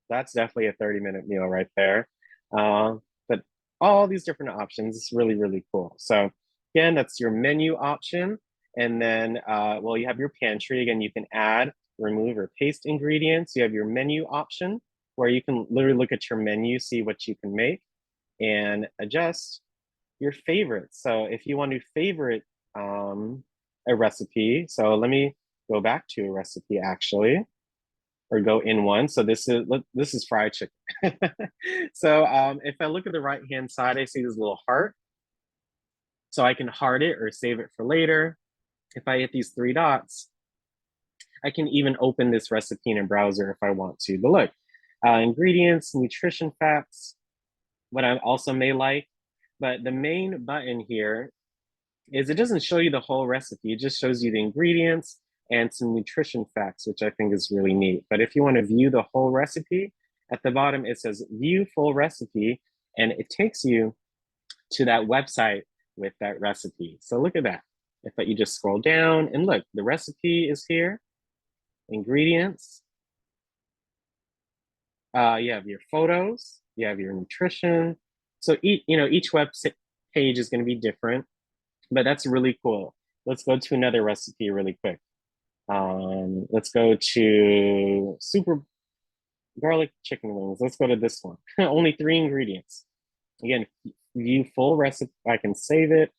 That's definitely a 30-minute meal right there. But all these different options is really, really cool. So again, that's your menu option. And then, well, you have your pantry. Again, you can add, remove, or paste ingredients. You have your menu option where you can literally look at your menu, see what you can make, and adjust your favorites. So if you want to favorite a recipe, so let me go back to a recipe actually, or go in one. So this is fried chicken. So if I look at the right hand side, I see this little heart. So I can heart it or save it for later. If I hit these 3 dots, I can even open this recipe in a browser if I want to. But look, ingredients, nutrition facts, what I also may like. But the main button here is it doesn't show you the whole recipe. It just shows you the ingredients and some nutrition facts, which I think is really neat. But if you want to view the whole recipe, at the bottom it says view full recipe, and it takes you to that website with that recipe. So look at that. If you just scroll down and look, the recipe is here, ingredients. You have your photos, you have your nutrition. So each web page is going to be different, but that's really cool. Let's go to another recipe really quick. Let's go to super garlic chicken wings. Let's go to this one. Only 3 ingredients. Again, view full recipe. I can save it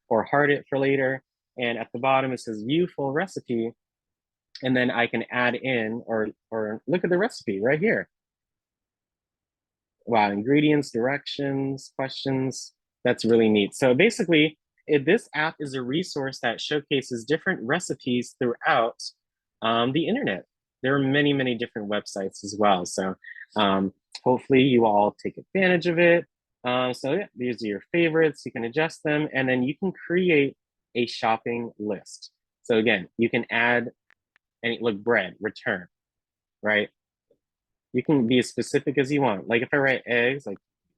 or heart it for later. And at the bottom, it says view full recipe. And then I can add in or look at the recipe right here. Wow, ingredients, directions, questions. That's really neat. So basically, this app is a resource that showcases different recipes throughout the internet. There are many, many different websites as well. So hopefully you all take advantage of it. So yeah, these are your favorites. You can adjust them, and then you can create a shopping list. So again, you can add any, look, bread, return, right? You can be as specific as you want. Like if I write eggs, like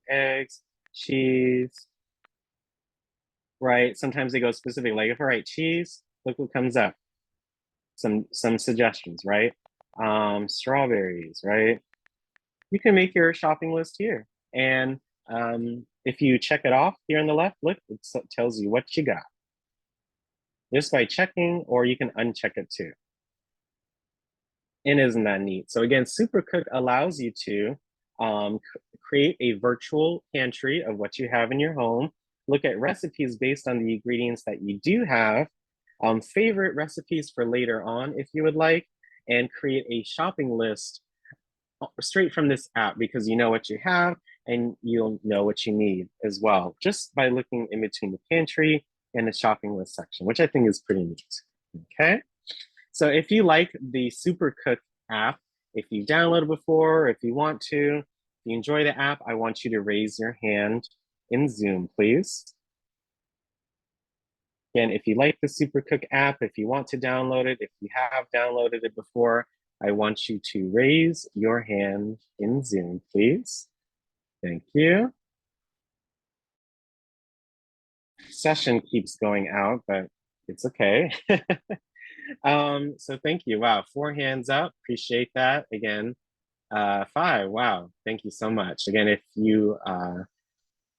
eggs, cheese, right? Sometimes they go specific. Like if I write cheese, look what comes up. Some suggestions, right? Strawberries, right? You can make your shopping list here. And if you check it off here on the left, look, it tells you what you got. Just by checking, or you can uncheck it too. And isn't that neat? So again, Supercook allows you to create a virtual pantry of what you have in your home, look at recipes based on the ingredients that you do have, favorite recipes for later on if you would like, and create a shopping list straight from this app because you know what you have and you'll know what you need as well, just by looking in between the pantry and the shopping list section, which I think is pretty neat, okay? So if you like the Supercook app, if you downloaded before, if you want to, if you enjoy the app, I want you to raise your hand in Zoom, please. Again, if you like the Supercook app, if you want to download it, if you have downloaded it before, I want you to raise your hand in Zoom, please. Thank you. Session keeps going out, but it's okay. So thank you. Wow, 4 hands up. Appreciate that. Again, 5. Wow, thank you so much. Again, if you,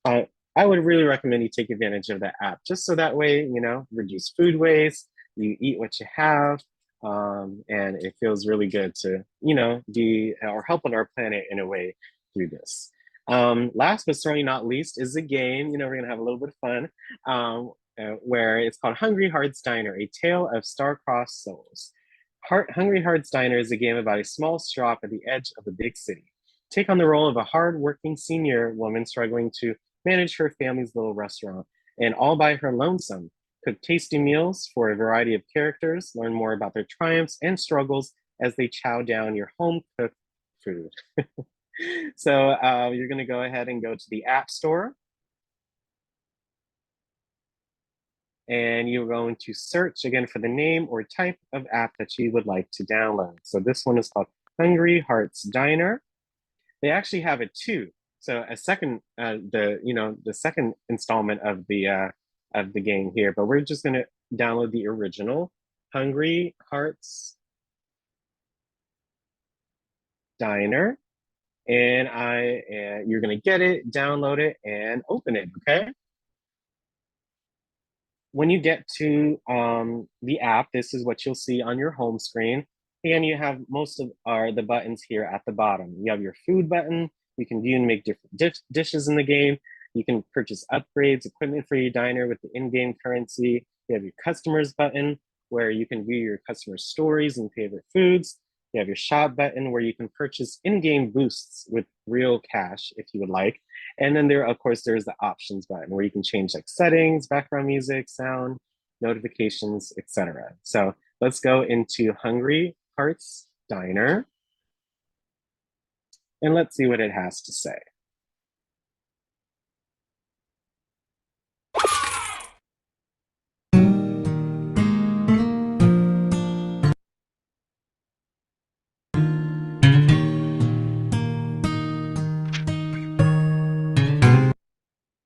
I I would really recommend you take advantage of that app just so that way, you know, reduce food waste, you eat what you have, and it feels really good to, you know, be or help on our planet in a way through this. Last but certainly not least is a game. You know, we're gonna have a little bit of fun, where it's called Hungry Hearts Diner: A Tale of Star-Crossed Souls. Hungry Hearts Diner is a game about a small shop at the edge of a big city. Take on the role of a hard-working senior woman struggling to manage her family's little restaurant, and all by her lonesome. Cook tasty meals for a variety of characters, learn more about their triumphs and struggles as they chow down your home-cooked food. So you're gonna go ahead and go to the App Store, and you're going to search again for the name or type of app that you would like to download. So this one is called Hungry Hearts Diner. They actually have it too. So a second, the second installment of the game here, but we're just gonna download the original Hungry Hearts Diner, and you're gonna get it, download it, and open it. Okay. When you get to the app, this is what you'll see on your home screen. And you have most of the buttons here at the bottom. You have your food button. You can view and make different dishes in the game. You can purchase upgrades, equipment for your diner with the in-game currency. You have your customers button where you can view your customers' stories and favorite foods. You have your shop button where you can purchase in-game boosts with real cash if you would like. And then there, of course, there's the options button where you can change like settings, background music, sound, notifications, etc. So let's go into Hungry Hearts Diner and let's see what it has to say.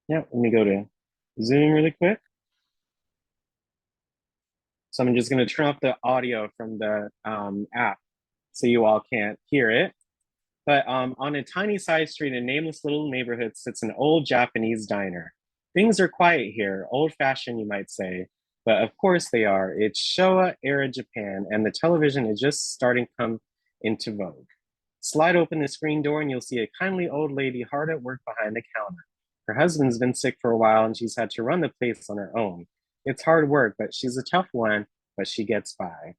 Yeah, let me go to Zoom really quick. So I'm just gonna turn off the audio from the app so you all can't hear it. But on a tiny side street in a nameless little neighborhood sits an old Japanese diner. Things are quiet here, old-fashioned you might say, but of course they are. It's Showa era Japan and the television is just starting to come into vogue. Slide open the screen door and you'll see a kindly old lady hard at work behind the counter. Her husband's been sick for a while and she's had to run the place on her own. It's hard work, but she's a tough one, but she gets by.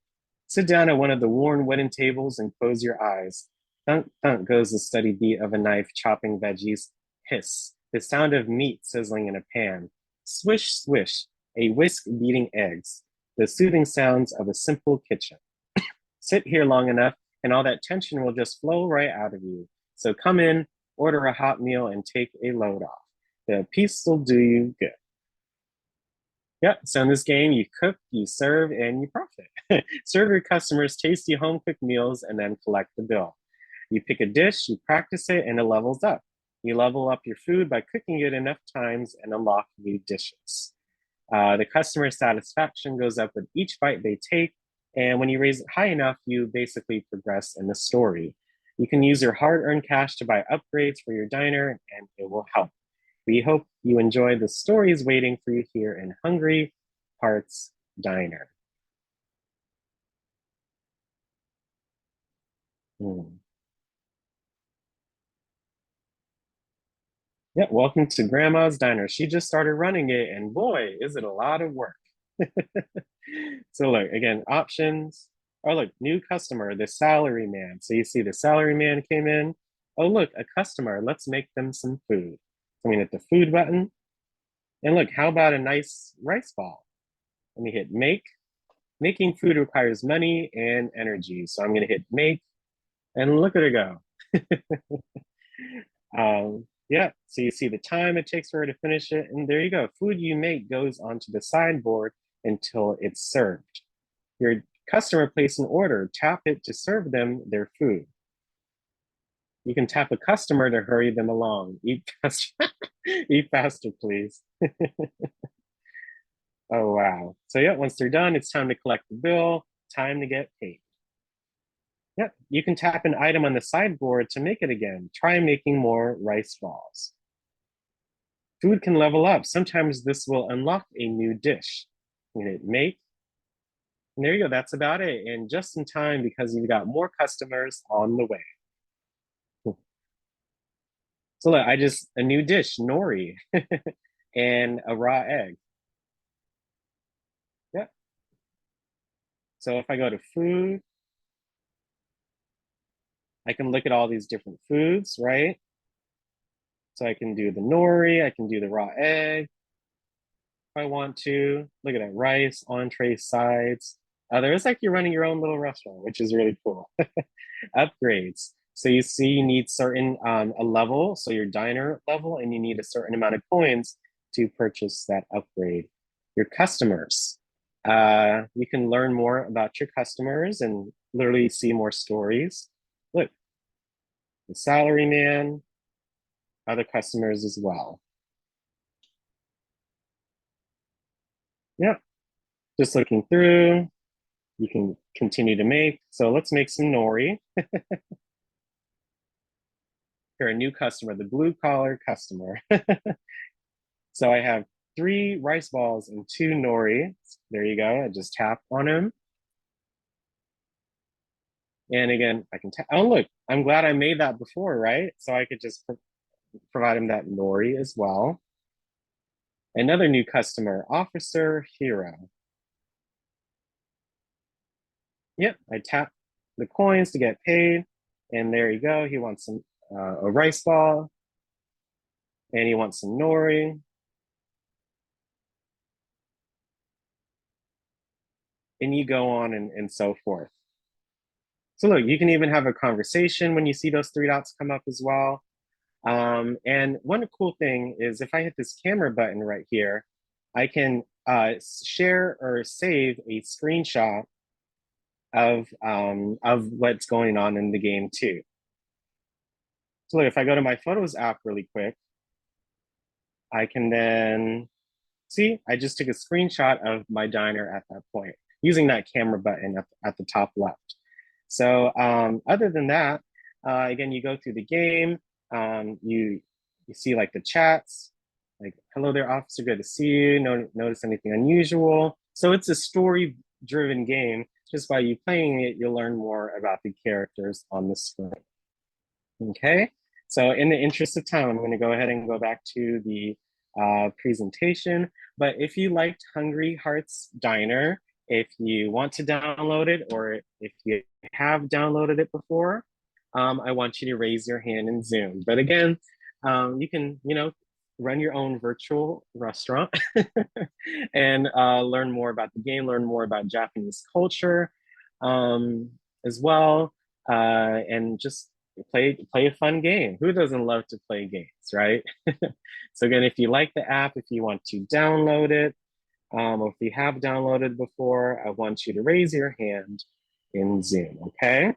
Sit down at one of the worn wooden tables and close your eyes. Thunk, thunk goes the steady beat of a knife chopping veggies. Hiss, the sound of meat sizzling in a pan. Swish, swish, a whisk beating eggs. The soothing sounds of a simple kitchen. Sit here long enough and all that tension will just flow right out of you. So come in, order a hot meal, and take a load off. The peace will do you good. Yeah, so in this game, you cook, you serve, and you profit. Serve your customers tasty home-cooked meals and then collect the bill. You pick a dish, you practice it, and it levels up. You level up your food by cooking it enough times and unlock new dishes. The customer satisfaction goes up with each bite they take, and when you raise it high enough, you basically progress in the story. You can use your hard-earned cash to buy upgrades for your diner, and it will help. We hope you enjoy the stories waiting for you here in Hungry Hearts Diner. Yeah, welcome to Grandma's Diner. She just started running it, and boy, is it a lot of work. So look, again, options. Oh, look, new customer, the salary man. So you see the salary man came in. Oh, look, a customer. Let's make them some food. I'm gonna hit the food button. And look, how about a nice rice ball? Let me hit make. Making food requires money and energy. So I'm gonna hit make, and look at her go. Yeah, so you see the time it takes for her to finish it, and there you go. Food you make goes onto the sideboard until it's served. Your customer placed an order, tap it to serve them their food. You can tap a customer to hurry them along. Eat faster, eat faster, please. Oh, wow. So yeah, once they're done, it's time to collect the bill, time to get paid. Yep, you can tap an item on the sideboard to make it again. Try making more rice balls. Food can level up. Sometimes this will unlock a new dish. You hit make, and there you go. That's about it. And just in time because you've got more customers on the way. So look, a new dish, nori, and a raw egg. Yep. So if I go to food, I can look at all these different foods, right? So I can do the nori, I can do the raw egg if I want to. Look at that, rice, entree, sides. There's like you're running your own little restaurant, which is really cool. Upgrades. So you see you need certain, a level, so your diner level, and you need a certain amount of coins to purchase that upgrade. Your customers. You can learn more about your customers and literally see more stories. Look, the salary man, other customers as well. Yeah, just looking through, you can continue to make. So let's make some nori. You're a new customer, the blue collar customer. So I have 3 rice balls and 2 nori. There you go, I just tap on them. And again, I can tap, oh look, I'm glad I made that before, right? So I could just provide him that nori as well. Another new customer, Officer Hero. Yep, I tap the coins to get paid. And there you go, he wants some a rice ball. And he wants some nori. And you go on and so forth. So look, you can even have a conversation when you see those 3 dots come up as well. And one cool thing is if I hit this camera button right here, I can share or save a screenshot of what's going on in the game too. So look, if I go to my Photos app really quick, I can then see, I just took a screenshot of my diner at that point using that camera button at the top left. So other than that, again, you go through the game, you see like the chats, like, hello there, officer, good to see you, notice anything unusual. So it's a story-driven game. Just by you playing it, you'll learn more about the characters on the screen. Okay, so in the interest of time, I'm gonna go ahead and go back to the presentation. But if you liked Hungry Hearts Diner, if you want to download it, or if you have downloaded it before, I want you to raise your hand in Zoom. But again, you can, run your own virtual restaurant and learn more about the game, learn more about Japanese culture as well, and just play a fun game. Who doesn't love to play games, right? So again, if you like the app, if you want to download it, or if you have downloaded before, I want you to raise your hand in Zoom, okay?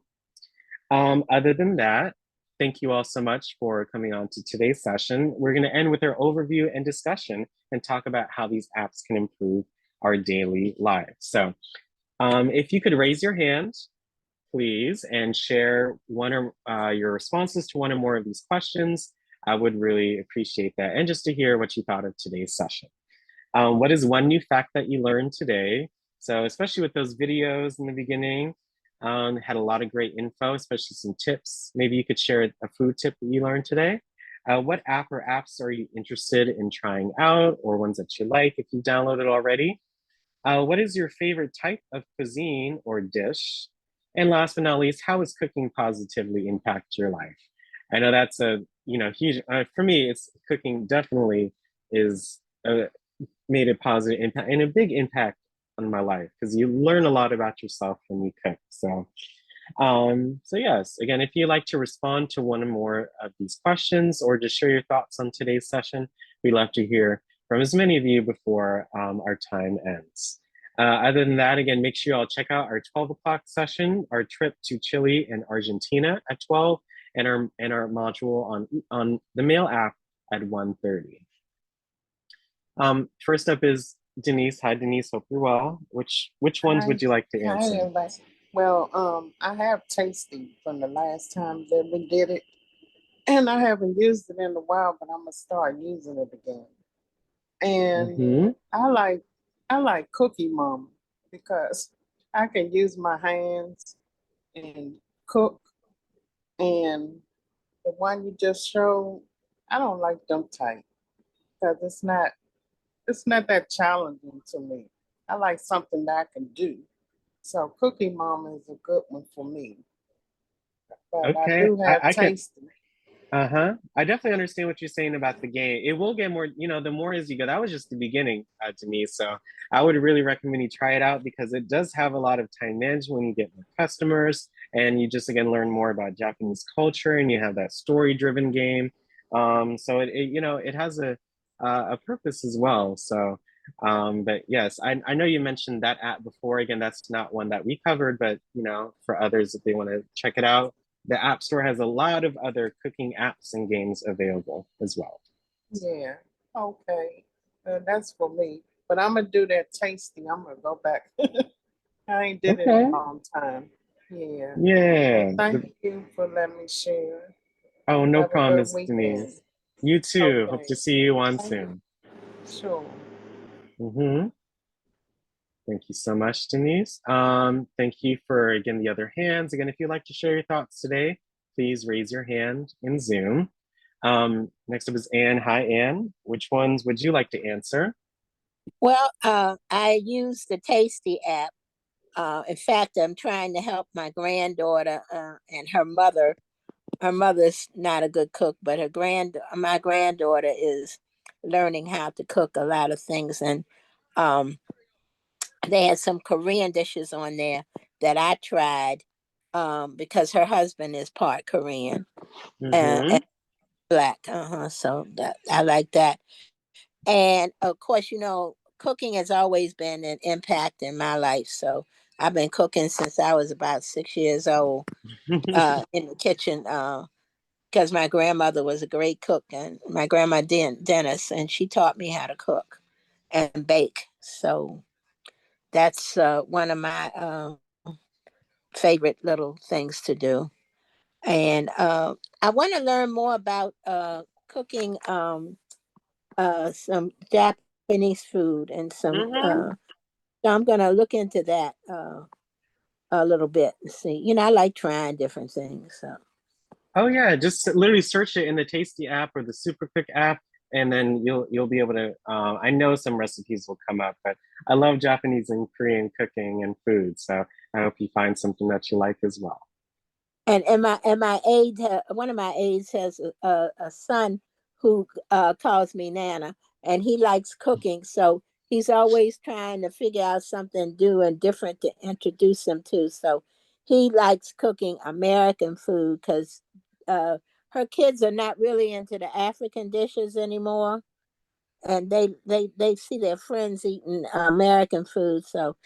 Other than that, thank you all so much for coming on to today's session. We're gonna end with our overview and discussion and talk about how these apps can improve our daily lives. So if you could raise your hand, please, and share one or your responses to one or more of these questions, I would really appreciate that. And just to hear what you thought of today's session. What is one new fact that you learned today? So especially with those videos in the beginning, had a lot of great info, especially some tips. Maybe you could share a food tip that you learned today. What app or apps are you interested in trying out, or ones that you like if you downloaded already? What is your favorite type of cuisine or dish? And last but not least, how has cooking positively impacted your life? I know that's a huge, for me, it's cooking definitely is made a positive impact and a big impact on my life, because you learn a lot about yourself when you cook. So yes, again, if you'd like to respond to one or more of these questions or just share your thoughts on today's session, we'd love to hear from as many of you before our time ends. Other than that, again, make sure you all check out our 12 o'clock session, our trip to Chile and Argentina at 12, and our module on the Mail app at 1:30. First up is Denise. Hi, Denise. Hope you're well. Which ones Hi. would you like to Hi, answer? everybody. Well, I have tasted from the last time that we did it, and I haven't used it in a while, but I'm gonna start using it again. And Hmm. I like Cookie Mama because I can use my hands and cook. And the one you just showed, I don't like them type because it's not that challenging to me. I like something that I can do. So Cookie Mama is a good one for me. But I Okay, do have I can. tasting. Uh-huh. I definitely understand what you're saying about the game. It will get more, the more as you go. That was just the beginning to me. So I would really recommend you try it out because it does have a lot of time management when you get more customers and you just again learn more about Japanese culture and you have that story-driven game. So it has a purpose as well. So but yes, I know you mentioned that app before. Again, that's not one that we covered, but for others if they want to check it out, the App Store has a lot of other cooking apps and games available as well. Yeah. Okay. That's for me. But I'm gonna do that tasting. I'm gonna go back. I ain't did it in a Okay. long time. Yeah. Well, Yeah. thank you for letting me share. Oh, no Have a good promise, weekend. Denise. You too. Hope Okay. to see you on Thank you. soon. Sure. Hmm. Thank you so much, Denise. Thank you for, again, the other hands. Again, if you'd like to share your thoughts today, please raise your hand in Zoom. Next up is Anne. Hi, Anne. Which ones would you like to answer? Well, I use the Tasty app. In fact, I'm trying to help my granddaughter and her mother. Her mother's not a good cook, but my granddaughter is learning how to cook a lot of things, and um, they had some Korean dishes on there that I tried because her husband is part Korean Mm-hmm. and black. So I like that. And of course, cooking has always been an impact in my life. So I've been cooking since I was about 6 years old in the kitchen because my grandmother was a great cook, and my grandma Dennis, and she taught me how to cook and bake. So that's one of my favorite little things to do. And I want to learn more about cooking some Japanese food and some. Hmm. So I'm gonna look into that a little bit and see. I like trying different things. So Oh yeah, just literally search it in the Tasty app or the Supercook app, and then you'll be able to. I know some recipes will come up, but I love Japanese and Korean cooking and food, so I hope you find something that you like as well. and my aide, one of my aides has a son who calls me Nana, and he likes cooking. So he's always trying to figure out something new and different to introduce him to. So he likes cooking American food because her kids are not really into the African dishes anymore, and they see their friends eating American food. So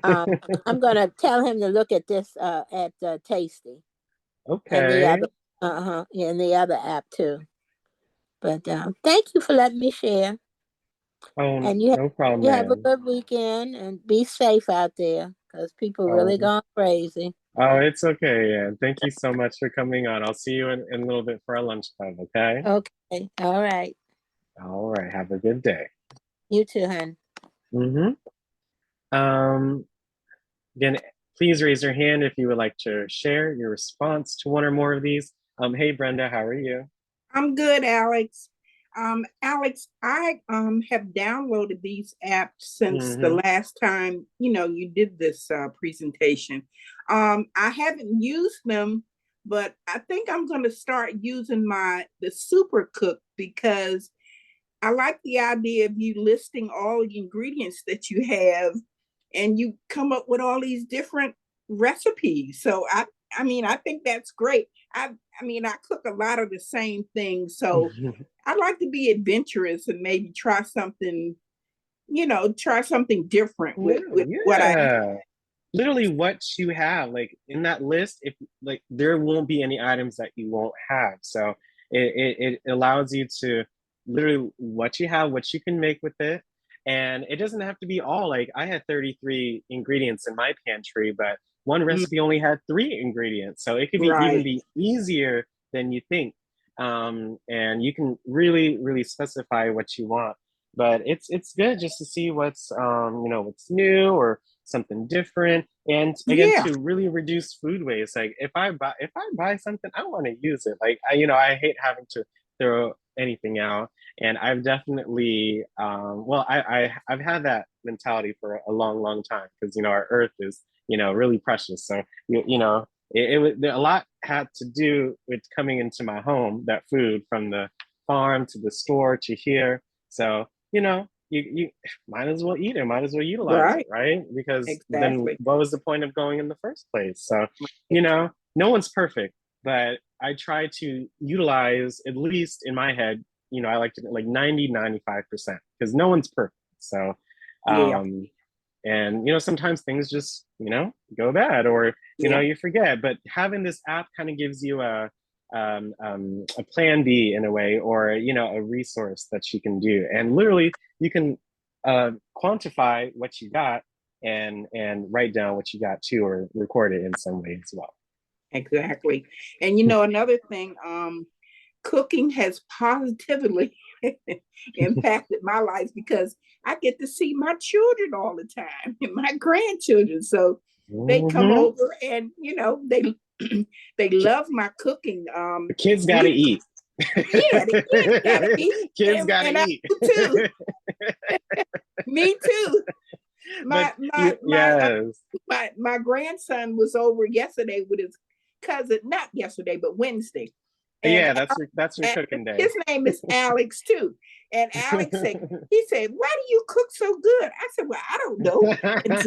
um, I'm gonna tell him to look at this at Tasty and the Okay. other yeah, and the other app too. But thank you for letting me share. Oh, And no problem, you have a man. good weekend and be safe out there because people really Oh, gone crazy. oh, it's okay. Yeah. Thank you so much for coming on. I'll see you in a little bit for our lunchtime, okay? Okay, all right. All right. Have a good day. You too, hon. Mm-hmm. Um, Again, please raise your hand if you would like to share your response to one or more of these. Hey, Brenda, how are you? I'm good, Alex. Alex, I have downloaded these apps since the Mm-hmm. last time you did this presentation. I haven't used them, but I think I'm going to start using the Super Cook because I like the idea of you listing all the ingredients that you have, and you come up with all these different recipes. So I think that's great. I cook a lot of the same things, so I like to be adventurous and maybe try something different with what I have. Yeah. Literally what you have, like in that list, if like there won't be any items that you won't have. So it allows you to literally what you have, what you can make with it. And it doesn't have to be all like I had 33 ingredients in my pantry, but one Mm, recipe only had 3 ingredients. So it could be even right. be easier than you think. And you can really, really specify what you want. but it's good just to see what's what's new or something different, and again Yeah, to really reduce food waste. Like if I buy something, I want to use it. Like I hate having to throw anything out, and I've definitely I've had that mentality for a long time, because our earth is really precious. So a lot had to do with coming into my home, that food from the farm to the store to here. So you might as well eat it, might as well utilize it, right. right? Because then Exactly. what was the point of going in the first place? So no one's perfect, but I try to utilize, at least in my head, I like to like 90-95%, because no one's perfect. So Yeah, um and sometimes things just go bad, or yeah, you forget. But having this app kind of gives you a plan B in a way, or a resource that you can do, and literally you can quantify what you got, and write down what you got too, or record it in some way as well. exactly. And another thing, cooking has positively impacted my life because I get to see my children all the time and my grandchildren. So they come Hmm. over and they they love my cooking. The kids gotta We eat. Yeah, the kids gotta eat, Kids gotta and I eat. do too. Me too. But My my you, my uh, yes. my grandson was over yesterday with his cousin, not yesterday, but Wednesday. And Yeah, that's your cooking day. his name is Alex too. And Alex said, he said, "Why do you cook so good?" I said, "Well, I don't know." And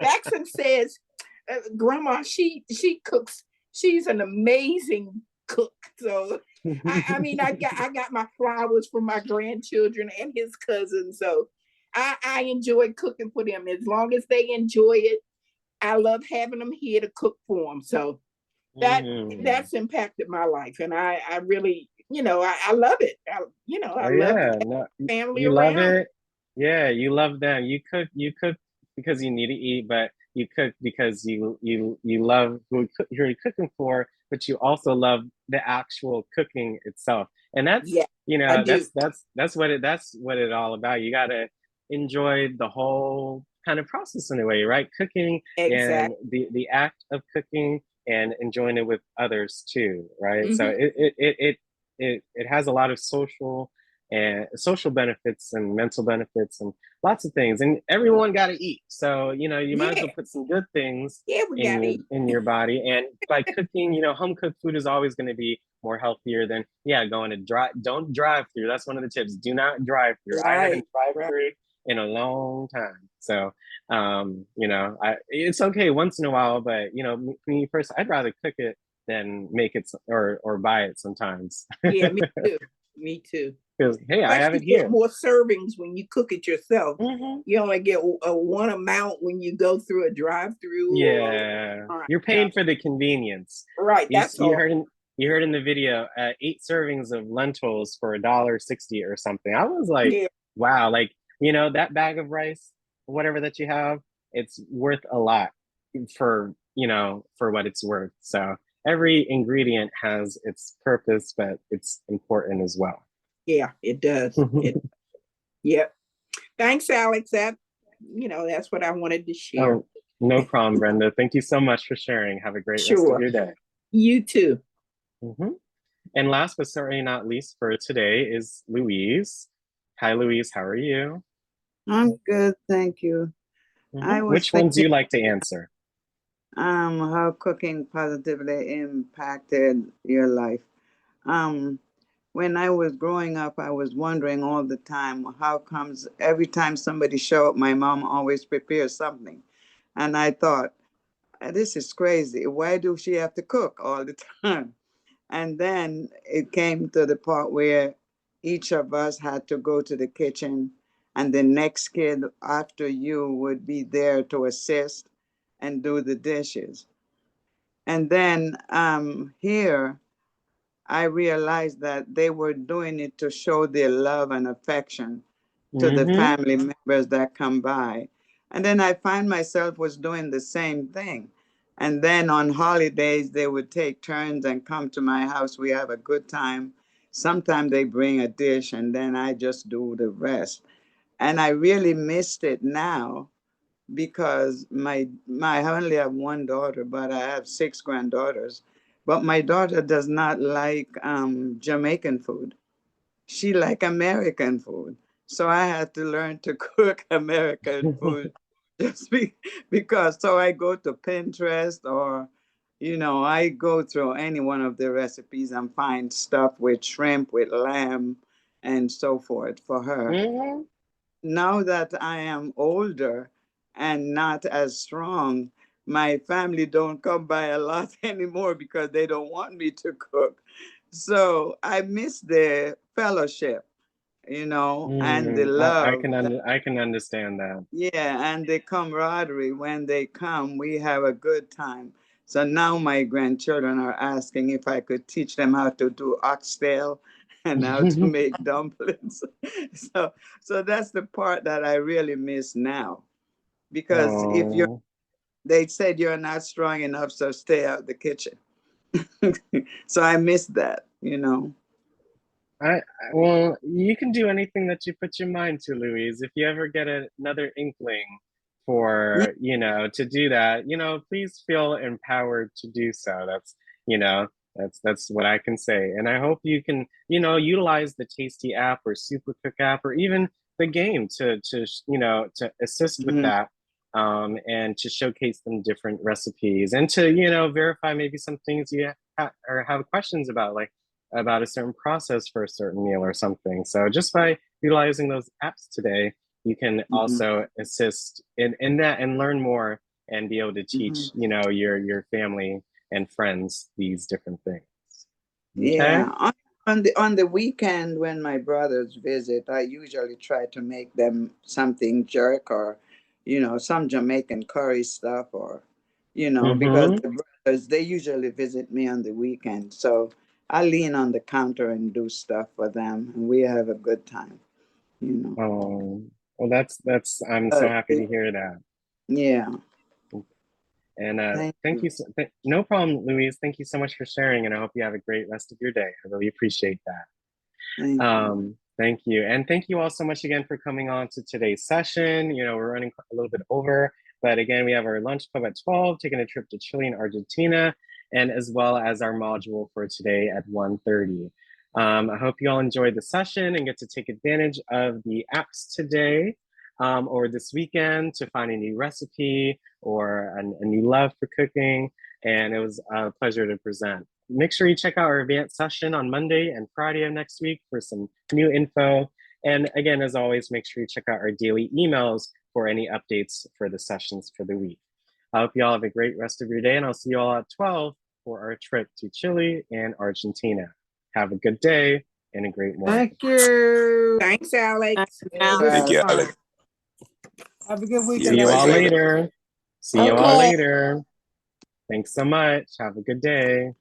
Jackson says, "Grandma, she cooks. She's an amazing cook." So I mean, I got my flowers from my grandchildren and his cousins. So I enjoy cooking for them. As long as they enjoy it, I love having them here to cook for them. So that Mm. that's impacted my life, and I really, I love it. I Oh love to yeah, have no, family you love around. it. Yeah, you love them. You cook because you need to eat, but you cook because you love who you're cooking for, but you also love the actual cooking itself. And that's Yeah, I do. that's what it all about. You gotta enjoy the whole kind of process in a way, right? Cooking, and Exactly. the act of cooking, and enjoying it with others too, right? So Hmm. it has a lot of social benefits and mental benefits and lots of things, and everyone got to eat, so you might as Yeah, well put some good things yeah, we in gotta your eat. in your body. And by cooking, home cooked food is always going to be more healthier than going to drive. Don't drive through. That's one of the tips. Do not drive through. I haven't Right, drive right. through in a long time. So it's okay once in a while, but me personally, I'd rather cook it than make it, or buy it sometimes. Yeah, me too. Me too. Because hey, I Plus, have you it get here. more servings when you cook it yourself. Hmm. You only get a one amount when you go through a drive-through or Yeah, all right. you're paying for the convenience. Right, You that's you all. heard in the video, 8 servings of lentils for $1.60 or something. I was like, Yeah, wow, like that bag of rice, whatever that you have, it's worth a lot for what it's worth. So every ingredient has its purpose, but it's important as well. yeah, it does. Yep. Thanks, Alex. That's what I wanted to share. Oh, no problem, Brenda. Thank you so much for sharing. Have a great rest of Sure. your day. You too. Hmm. And last but certainly not least for today is Louise. Hi, Louise. How are you? I'm good, thank you. I was Which ones do thinking you like to answer? how cooking positively impacted your life. Um, when I was growing up, I was wondering all the time how comes every time somebody show up, my mom always prepares something, and I thought, this is crazy. Why do she have to cook all the time? And then it came to the part where each of us had to go to the kitchen, and the next kid after you would be there to assist and do the dishes. And then here, I realized that they were doing it to show their love and affection to the Mm-hmm. family members that come by. And then I find myself was doing the same thing. And then on holidays, they would take turns and come to my house. We have a good time Sometimes they bring a dish and then I just do the rest. And I really missed it now because I only have one daughter, but I have 6 granddaughters. But my daughter does not like Jamaican food. She like American food. So I had to learn to cook American food just because. So I go to Pinterest or, I go through any one of the recipes and find stuff with shrimp, with lamb, and so forth for her. Mhm. Now that I am older and not as strong, my family don't come by a lot anymore because they don't want me to cook. So I miss the fellowship, and the love. I can understand that. Yeah, and the camaraderie. When they come, we have a good time. So now my grandchildren are asking if I could teach them how to do oxtail and how to make dumplings. So so that's the part that I really miss now. Because Oh, they said you're not strong enough, so stay out the kitchen. So I miss that. well, you can do anything that you put your mind to, Louise. If you ever get another inkling Yeah. for, to do that, please feel empowered to do so. You know, that's what I can say. And I hope you can, utilize the Tasty app or Supercook app or even the game to assist with Mhm. that. And to showcase them different recipes and to, verify maybe some things you or have questions about, like about a certain process for a certain meal or something. So just by utilizing those apps today, you can Mhm. also assist in that and learn more and be able to teach, Mhm. your family and friends these different things. Okay. Yeah. On the weekend when my brothers visit, I usually try to make them something jerk or, some Jamaican curry stuff or, because Mm-hmm. the brothers they usually visit me on the weekend. So I lean on the counter and do stuff for them and we have a good time. Well, that's I'm so But happy to hear that. yeah, And thank thank you. you. No problem, Louise. Thank you so much for sharing, and I hope you have a great rest of your day. I really appreciate that. Thank you. Thank you. And thank you all so much again for coming on to today's session. We're running a little bit over, but again, we have our lunch club at 12, taking a trip to Chile and Argentina, and as well as our module for today at 1:30. I hope you all enjoyed the session and get to take advantage of the apps today or this weekend to find a new recipe or a new love for cooking. And it was a pleasure to present. Make sure you check out our advanced session on Monday and Friday of next week for some new info. And again, as always, make sure you check out our daily emails for any updates for the sessions for the week. I hope you all have a great rest of your day, and I'll see you all at 12 for our trip to Chile and Argentina. Have a good day and a great morning. Thank you. Thanks, Alex. Thank you, Well, Alex. Have a good See See you weekend, you guys all everybody. later. later. See you all Okay. later. Thanks so much. Have a good day.